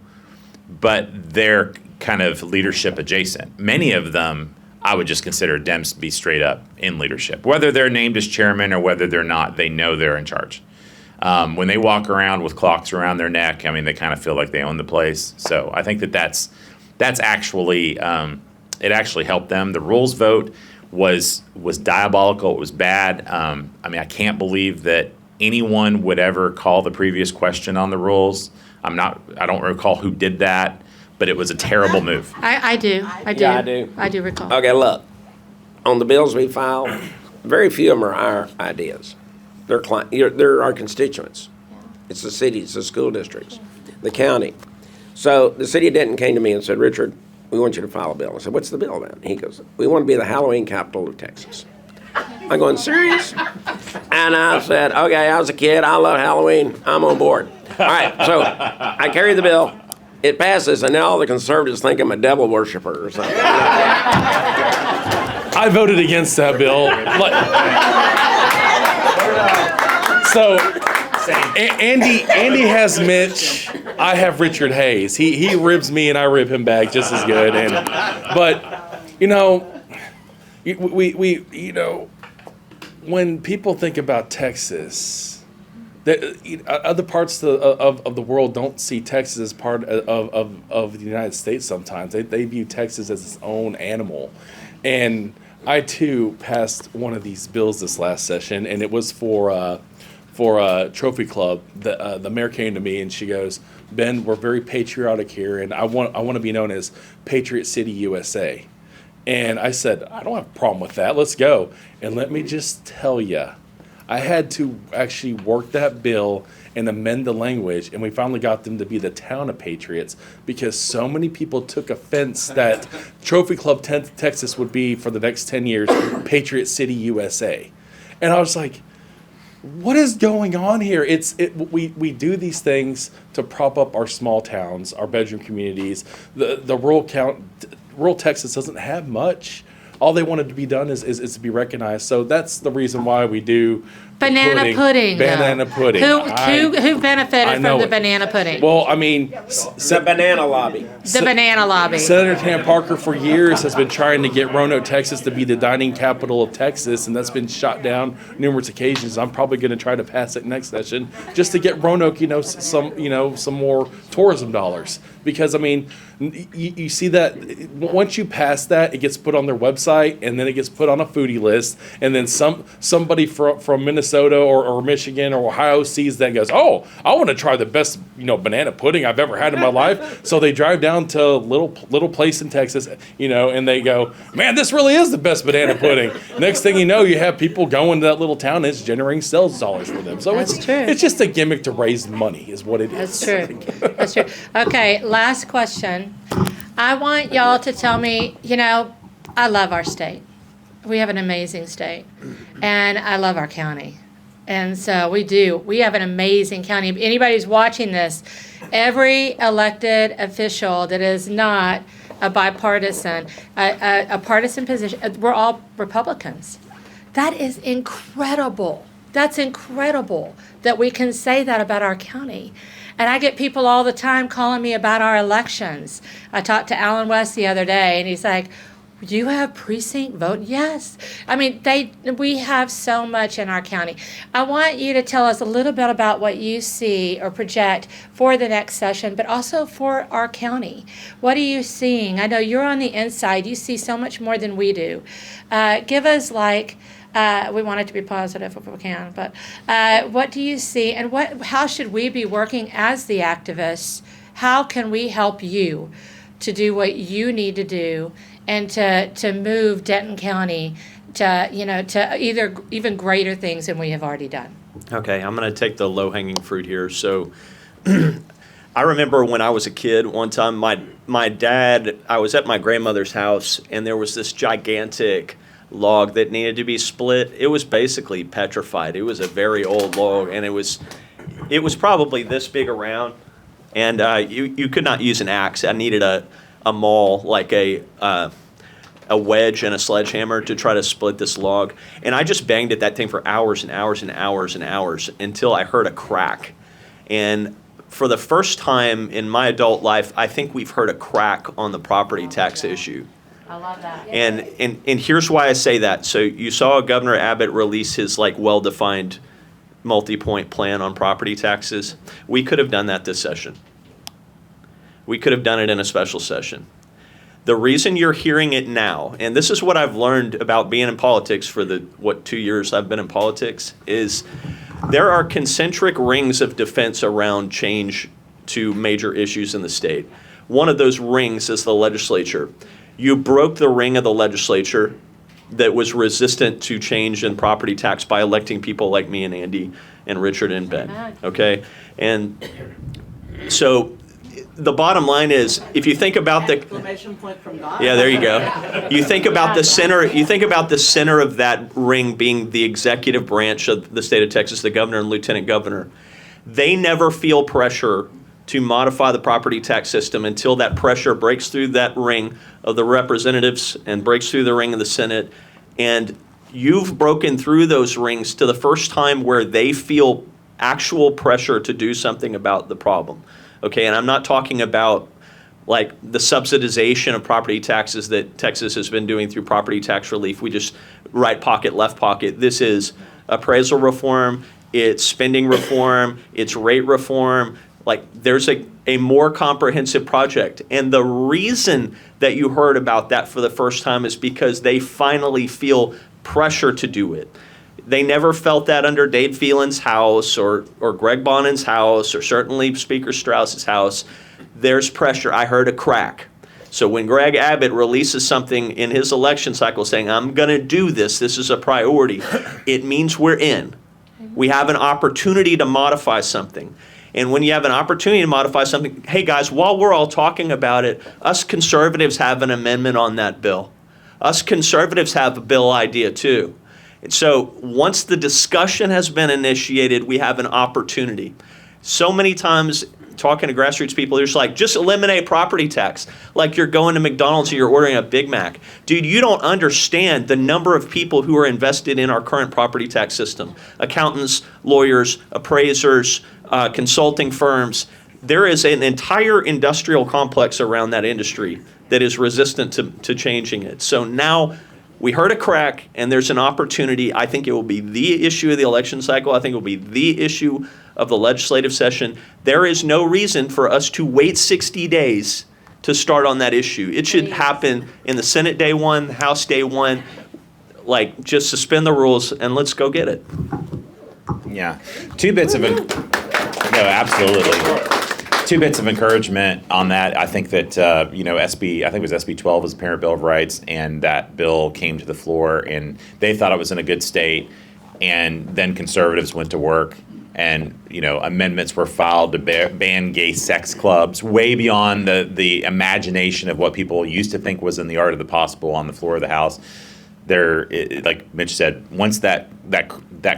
but they're kind of leadership adjacent. Many of them, I would just consider Dems to be straight up in leadership. Whether they're named as chairman or whether they're not, they know they're in charge. When they walk around with clocks around their neck, they kind of feel like they own the place. So I think that's actually it actually helped them. The rules vote was diabolical. It was bad. I can't believe that anyone would ever call the previous question on the rules. I don't recall who did that, but it was a terrible move. I do. Yeah, I do. I do recall. Okay, look, on the bills we filed, very few of them are our ideas. They're our constituents. It's the cities, the school districts, the county. So the city of Denton came to me and said, Richard, we want you to file a bill. I said, what's the bill about? He goes, we want to be the Halloween capital of Texas. I'm going, serious? And I said, okay, I was a kid. I love Halloween. I'm on board. All right, so I carry the bill. It passes, and now all the conservatives think I'm a devil worshiper or something. I voted against that bill. So Andy has Mitch. I have Richard Hayes. He ribs me and I rib him back just as good. But when people think about Texas, other parts of the world don't see Texas as part of the United States sometimes. They view Texas as its own animal. And I, too, passed one of these bills this last session, and it was for a trophy club. The mayor came to me, and she goes, Ben, we're very patriotic here, and I want to be known as Patriot City, USA. And I said, I don't have a problem with that. Let's go. And let me just tell you, I had to actually work that bill and amend the language, and we finally got them to be the town of Patriots because so many people took offense that Trophy Club Texas would be, for the next 10 years, Patriot City, USA. And I was like, what is going on here? We do these things to prop up our small towns, our bedroom communities. The rural Texas doesn't have much. All they wanted to be done is to be recognized. So that's the reason why we do Banana pudding. Banana pudding. Who benefited from the banana pudding? Well, The banana lobby. The banana lobby. Senator Tam Parker for years has been trying to get Roanoke, Texas to be the dining capital of Texas, and that's been shot down numerous occasions. I'm probably going to try to pass it next session just to get Roanoke, some more tourism dollars. Because, you see that once you pass that, it gets put on their website, and then it gets put on a foodie list, and then somebody from Minnesota or Michigan or Ohio sees that and goes, oh, I want to try the best banana pudding I've ever had in my life. So they drive down to little place in Texas, and they go, man, this really is the best banana pudding. Next thing you know, you have people going to that little town, and it's generating sales dollars for them. So That's true. It's just a gimmick to raise money is what it is. That's true. That's true. Okay, last question. I want y'all to tell me, I love our state. We have an amazing state. And I love our county. And so we do. We have an amazing county. If anybody's watching this, every elected official that is not a bipartisan, a partisan position, we're all Republicans. That is incredible. That's incredible that we can say that about our county. And I get people all the time calling me about our elections. I talked to Alan West the other day, and he's like, You have precinct vote? Yes. I mean, we have so much in our county. I want you to tell us a little bit about what you see or project for the next session, but also for our county. What are you seeing? I know you're on the inside. You see so much more than we do. Give us we want it to be positive if we can, but what do you see, and how should we be working as the activists? How can we help you to do what you need to do and to move Denton County to either even greater things than we have already done? Okay, I'm going to take the low-hanging fruit here. So I remember when I was a kid, one time my dad, I was at my grandmother's house, and there was this gigantic log that needed to be split. It was basically petrified. It was a very old log, and it was probably this big around, and you could not use an axe. I needed a maul, like a wedge and a sledgehammer to try to split this log. And I just banged at that thing for hours and hours and hours and hours until I heard a crack. And for the first time in my adult life, I think we've heard a crack on the property tax issue. I love that. And here's why I say that. So you saw Governor Abbott release his well-defined multi-point plan on property taxes. We could have done that this session. We could have done it in a special session. The reason you're hearing it now, and this is what I've learned about being in politics for the 2 years I've been in politics, is there are concentric rings of defense around change to major issues in the state. One of those rings is the legislature. You broke the ring of the legislature that was resistant to change in property tax by electing people like me and Andy and Richard and Ben, okay? And so the bottom line is, if you think about the exclamation point from God. Yeah, there you go. You think about the center. You think about the center of that ring being the executive branch of the state of Texas, the governor and lieutenant governor. They never feel pressure to modify the property tax system until that pressure breaks through that ring of the representatives and breaks through the ring of the Senate. And you've broken through those rings to the first time where they feel actual pressure to do something about the problem. Okay, and I'm not talking about like the subsidization of property taxes that Texas has been doing through property tax relief. We just right pocket, left pocket. This is appraisal reform, it's spending reform, it's rate reform. Like there's a more comprehensive project. And the reason that you heard about that for the first time is because they finally feel pressure to do it. They never felt that under Dave Phelan's house or Greg Bonin's house or certainly Speaker Strauss's house. There's pressure. I heard a crack. So when Greg Abbott releases something in his election cycle saying, I'm going to do this, this is a priority, it means we're in. We have an opportunity to modify something. And when you have an opportunity to modify something, hey guys, while we're all talking about it, us conservatives have an amendment on that bill. Us conservatives have a bill idea too. And so once the discussion has been initiated, we have an opportunity. So many times talking to grassroots people, they're just like, just eliminate property tax. Like you're going to McDonald's and you're ordering a Big Mac. Dude, you don't understand the number of people who are invested in our current property tax system. Accountants, lawyers, appraisers, consulting firms. There is an entire industrial complex around that industry that is resistant to changing it. So now we heard a crack, and there's an opportunity. I think it will be the issue of the election cycle. I think it will be the issue of the legislative session. There is no reason for us to wait 60 days to start on that issue. It should happen in the Senate day one, House day one. Like, just suspend the rules, and let's go get it. Yeah. Absolutely. 2 bits of encouragement on that. I think that, SB 12 was the Parent Bill of Rights, and that bill came to the floor, and they thought it was in a good state, and then conservatives went to work, and, amendments were filed to ban gay sex clubs, way beyond the imagination of what people used to think was in the art of the possible on the floor of the House. Like Mitch said, once that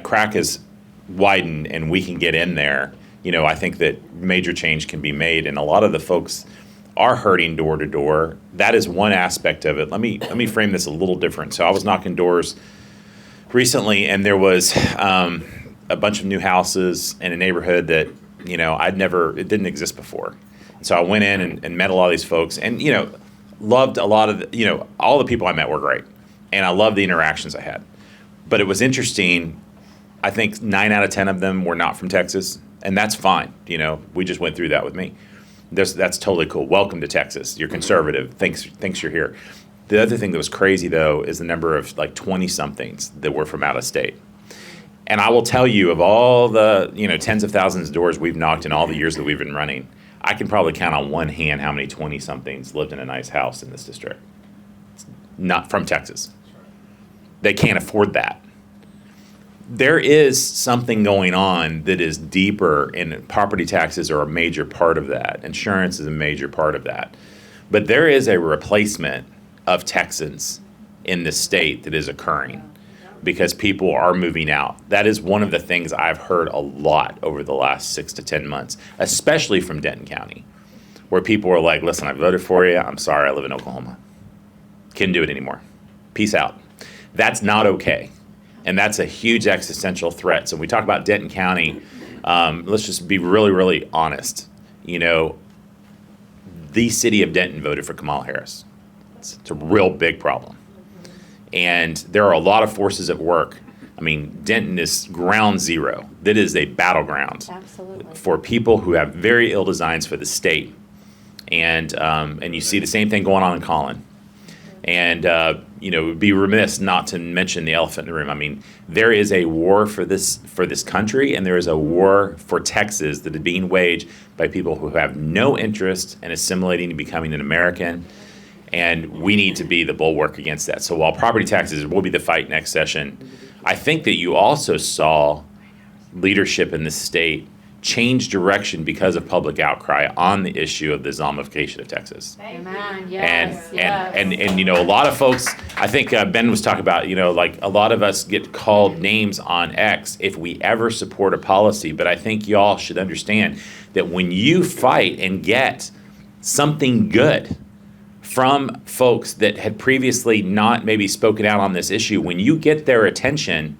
crack is widened and we can get in there, I think that major change can be made, and a lot of the folks are hurting door to door. That is one aspect of it. Let me frame this a little different. So I was knocking doors recently, and there was a bunch of new houses in a neighborhood that it didn't exist before. So I went in and met a lot of these folks, and loved a lot of all the people I met were great, and I loved the interactions I had. But it was interesting. I think 9 out of 10 of them were not from Texas, and that's fine. We just went through that with me. That's totally cool. Welcome to Texas. You're conservative. Thanks you're here. The other thing that was crazy, though, is the number of 20-somethings that were from out of state. And I will tell you, of all the tens of thousands of doors we've knocked in all the years that we've been running, I can probably count on one hand how many 20-somethings lived in a nice house in this district. Not from Texas. They can't afford that. There is something going on that is deeper, and property taxes are a major part of that. Insurance is a major part of that. But there is a replacement of Texans in this state that is occurring because people are moving out. That is one of the things I've heard a lot over the last 6 to 10 months, especially from Denton County, where people are like, listen, I voted for you. I'm sorry, I live in Oklahoma. Can't do it anymore. Peace out. That's not okay. And that's a huge existential threat. So when we talk about Denton County, let's just be really, really honest. The city of Denton voted for Kamala Harris. It's a real big problem. And there are a lot of forces at work. I mean, Denton is ground zero. That is a battleground. Absolutely. For people who have very ill designs for the state. And you see the same thing going on in Collin. And, it would be remiss not to mention the elephant in the room. I mean, there is a war for this country, and there is a war for Texas that is being waged by people who have no interest in assimilating and becoming an American. And we need to be the bulwark against that. So while property taxes will be the fight next session, I think that you also saw leadership in the state change direction because of public outcry on the issue of the Islamification of Texas. Amen. Yes. And a lot of folks, I think Ben was talking about, a lot of us get called names on X if we ever support a policy. But I think y'all should understand that when you fight and get something good from folks that had previously not maybe spoken out on this issue, when you get their attention,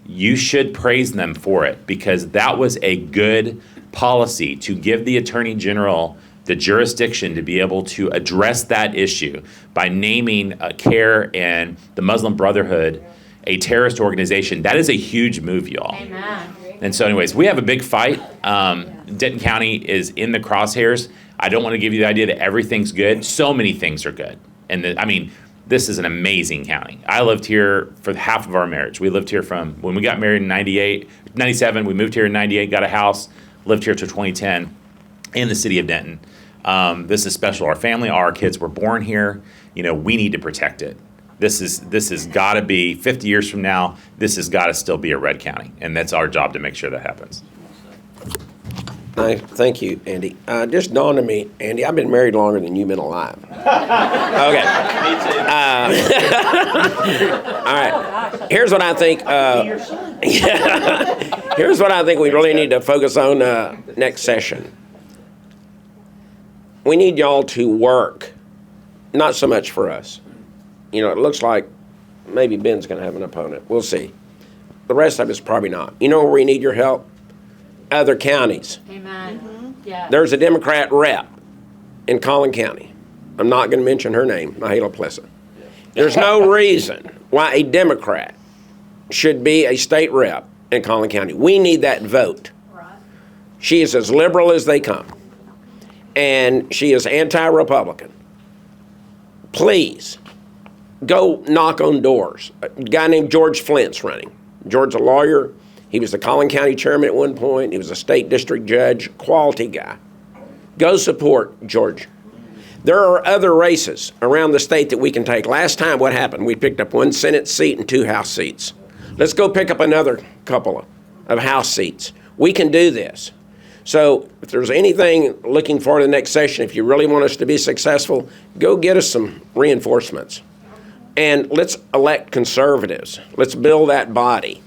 you should praise them for it, because that was a good policy to give the Attorney General the jurisdiction to be able to address that issue by naming CARE and the Muslim Brotherhood a terrorist organization. That is a huge move, y'all. Amen. And so anyways, we have a big fight. Denton County is in the crosshairs. I don't want to give you the idea that everything's good. So many things are good. And this is an amazing county. I lived here for half of our marriage. We lived here from when we got married in 97, we moved here in 98, got a house, lived here till 2010 in the city of Denton. This is special. Our family, our kids were born here. We need to protect it. This has got to be 50 years from now. This has got to still be a red county, and that's our job to make sure that happens. Thank you, Andy. Just dawned on me, Andy, I've been married longer than you've been alive. Okay. All right. Here's what I think. Here's what I think we really need to focus on next session. We need y'all to work, not so much for us. It looks like maybe Ben's going to have an opponent. We'll see. The rest of us probably not. You know where we need your help? Other counties. Amen. Mm-hmm. Yeah. There's a Democrat rep in Collin County. I'm not going to mention her name, Mahela Plessa. There's no reason why a Democrat should be a state rep in Collin County. We need that vote. Right. She is as liberal as they come, and she is anti-Republican. Please, go knock on doors. A guy named George Flint's running. George's a lawyer. He was the Collin County chairman at one point. He was a state district judge, quality guy. Go support George. There are other races around the state that we can take. Last time, what happened? We picked up 1 Senate seat and 2 House seats. Let's go pick up another couple of House seats. We can do this. So if there's anything looking forward to the next session, if you really want us to be successful, go get us some reinforcements. And let's elect conservatives. Let's build that body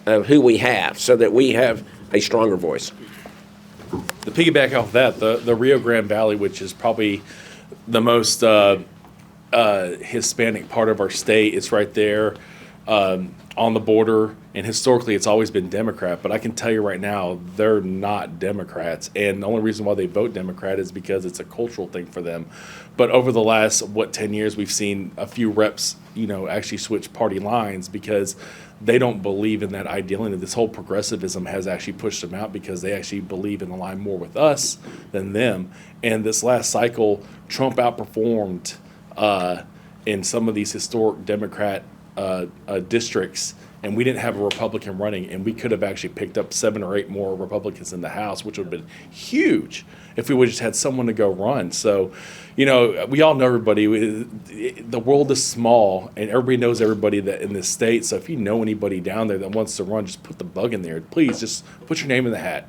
of who we have so that we have a stronger voice. To piggyback off that, the Rio Grande Valley, which is probably the most Hispanic part of our state, it's right there. on the border, and historically it's always been Democrat, but I can tell you right now, they're not Democrats. And the only reason why they vote Democrat is because it's a cultural thing for them. But over the last, 10 years, we've seen a few reps, actually switch party lines because they don't believe in that ideology. This whole progressivism has actually pushed them out because they actually believe and align more with us than them. And this last cycle, Trump outperformed in some of these historic Democrat districts, and we didn't have a Republican running, and we could have actually picked up 7 or 8 more Republicans in the House, which would have been huge if we would have just had someone to go run. So, we all know everybody. The world is small, and everybody knows everybody that in this state. So if you know anybody down there that wants to run, just put the bug in there. Please, just put your name in the hat.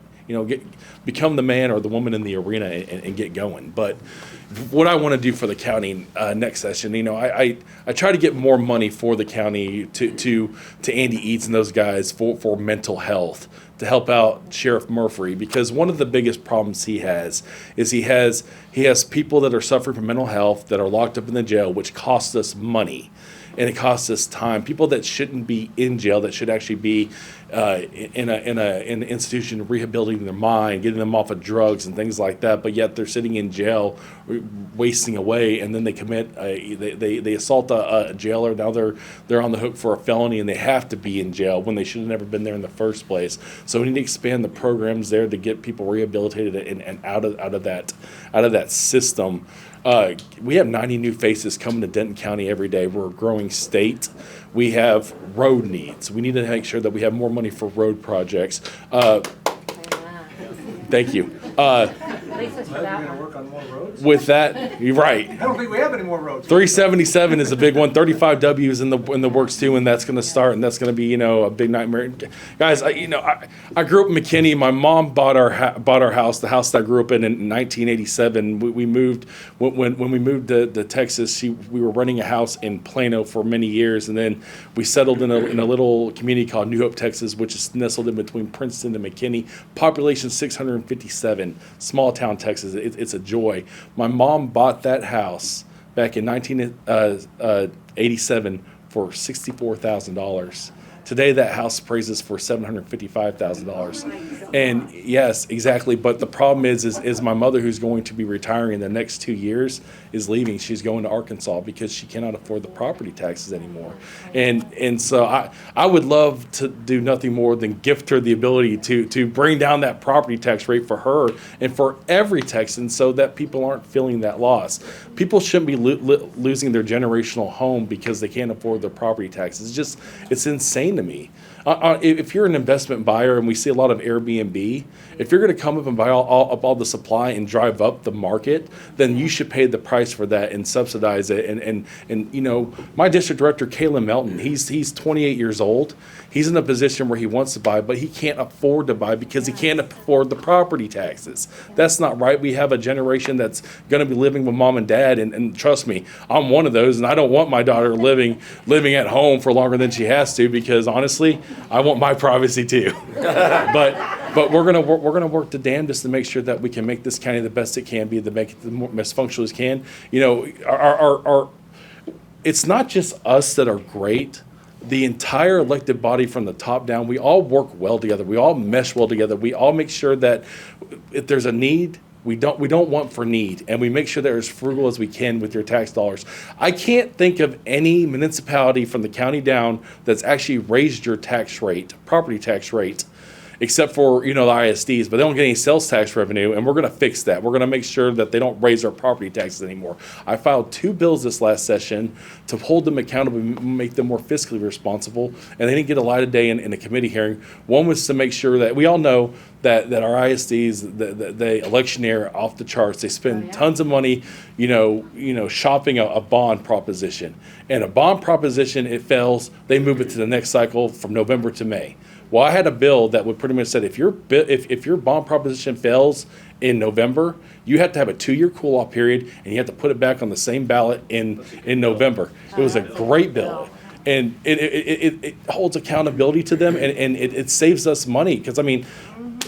Become the man or the woman in the arena and get going. But what I want to do for the county next session, I try to get more money for the county to Andy Eads and those guys for mental health, to help out Sheriff Murphy, because one of the biggest problems he has is he has people that are suffering from mental health that are locked up in the jail, which costs us money. And it costs us time. People that shouldn't be in jail, that should actually be in an institution rehabilitating their mind, getting them off of drugs and things like that, but yet they're sitting in jail, wasting away, and then they commit, they assault a jailer. Now they're on the hook for a felony, and they have to be in jail when they should have never been there in the first place. So we need to expand the programs there to get people rehabilitated and out of that system. We have 90 new faces coming to Denton County every day. We're a growing state. We have road needs. We need to make sure that we have more money for road projects. Thank you. Lisa's for that one. Work on more roads? With that, you're right. I don't think we have any more roads. 377 is a big one. 35W is in the works too, and that's going to start, and that's going to be a big nightmare. Guys, I grew up in McKinney. My mom bought our house, the house that I grew up in 1987. We moved when we moved to Texas. We were renting a house in Plano for many years, and then we settled in a little community called New Hope, Texas, which is nestled in between Princeton and McKinney. Population 657, small town Texas. It's a joy. My mom bought that house back in 1987 for $64,000. Today, that house appraises for $755,000. And yes, exactly. But the problem is my mother, who's going to be retiring in the next 2 years, is leaving. She's going to Arkansas because she cannot afford the property taxes anymore. And so I would love to do nothing more than gift her the ability to bring down that property tax rate for her and for every Texan, so that people aren't feeling that loss. People shouldn't be losing their generational home because they can't afford their property taxes. It's insane to me. If you're an investment buyer, and we see a lot of Airbnb, if you're going to come up and buy all the supply and drive up the market, then you should pay the price for that and subsidize it. And my district director, Kalen Melton, he's 28 years old. He's in a position where he wants to buy, but he can't afford to buy because he can't afford the property taxes. That's not right. We have a generation that's going to be living with mom and dad, and trust me, I'm one of those, and I don't want my daughter living at home for longer than she has to, because honestly, I want my privacy too. But we're gonna work the damnedest to make sure that we can make this county the best it can be, to make it the most functional as it can. It's not just us that are great. The entire elected body from the top down, we all work well together. We all mesh well together. We all make sure that if there's a need, we don't want for need, and we make sure they're as frugal as we can with your tax dollars. I can't think of any municipality from the county down that's actually raised your tax rate, property tax rate, except for the ISDs, but they don't get any sales tax revenue, and we're going to fix that. We're going to make sure that they don't raise our property taxes anymore. I filed 2 bills this last session to hold them accountable, make them more fiscally responsible, and they didn't get a light of day in a committee hearing. One was to make sure that we all know that our ISDs, they electioneer off the charts. They spend tons of money, shopping a bond proposition, and a bond proposition, it fails, they move it to the next cycle from November to May. Well, I had a bill that would pretty much said if your bond proposition fails in November, you have to have a 2-year cool-off period, and you have to put it back on the same ballot in November. It was a great bill, and it holds accountability to them, and it saves us money, because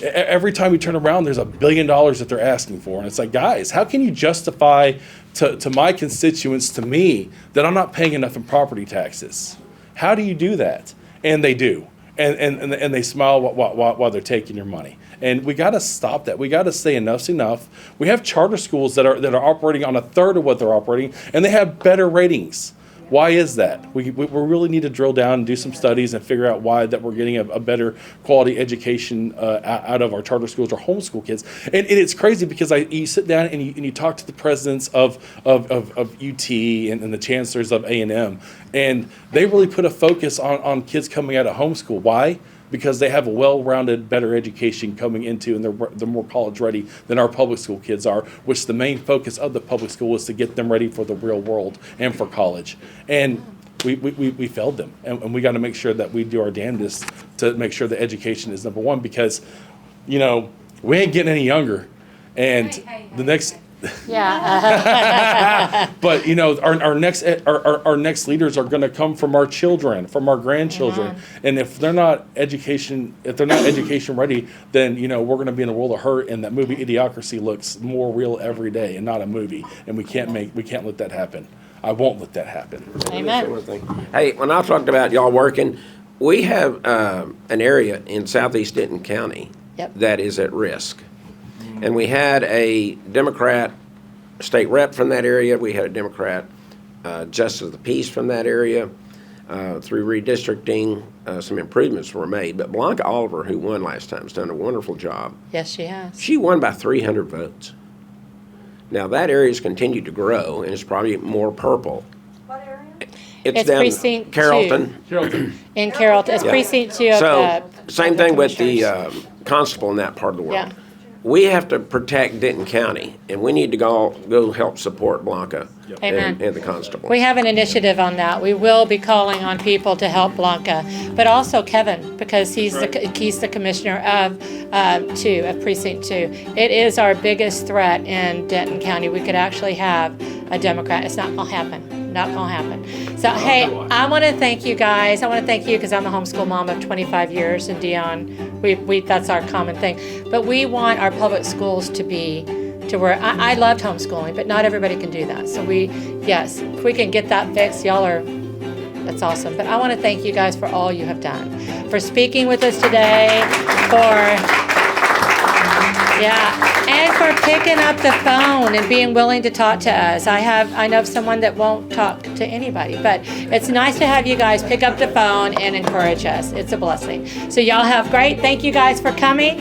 every time we turn around, there's $1 billion that they're asking for, and it's like, guys, how can you justify to my constituents, to me, that I'm not paying enough in property taxes? How do you do that? And they do. And they smile while they're taking your money. And we got to stop that. We got to say enough's enough. We have charter schools that are operating on a third of what they're operating, and they have better ratings. Why is that? We really need to drill down and do some studies and figure out why that we're getting a better quality education out of our charter schools or homeschool kids. And it's crazy because you sit down and you talk to the presidents of UT and the chancellors of A&M, and they really put a focus on kids coming out of homeschool. Why? Because they have a well-rounded, better education coming into, and they're more college ready than our public school kids are, which the main focus of the public school is to get them ready for the real world and for college. And we failed them, and we got to make sure that we do our damnedest to make sure that education is number one, because, we ain't getting any younger, and the next. Yeah. But our next leaders are going to come from our children, from our grandchildren, and if they're not education ready, then we're going to be in a world of hurt. And that movie Idiocracy looks more real every day, and not a movie. And we can't let that happen. I won't let that happen. Amen. Hey, when I talked about y'all working, we have an area in southeast Denton County that is at risk. And we had a Democrat state rep from that area. We had a Democrat justice of the peace from that area. Through redistricting, some improvements were made. But Blanca Oliver, who won last time, has done a wonderful job. Yes, she has. She won by 300 votes. Now, that area's continued to grow, and it's probably more purple. What area? It's down precinct Carrollton. In Carrollton. It's precinct 2 of So, the same thing with the constable in that part of the world. Yeah. We have to protect Denton County, and we need to go help support Blanca Amen. and the constable. We have an initiative on that. We will be calling on people to help Blanca, but also Kevin, because he's the commissioner of precinct 2. It is our biggest threat in Denton County. We could actually have a Democrat. It's not gonna happen. Not gonna happen. So hey, I want to thank you guys. I want to thank you because I'm a homeschool mom of 25 years, and Dion, we that's our common thing. But we want our public schools to be to where I loved homeschooling, but not everybody can do that. So if we can get that fixed, that's awesome. But I want to thank you guys for all you have done, for speaking with us today, and for picking up the phone and being willing to talk to us. I know of someone that won't talk to anybody, but it's nice to have you guys pick up the phone and encourage us. It's a blessing. So y'all have great. Thank you guys for coming.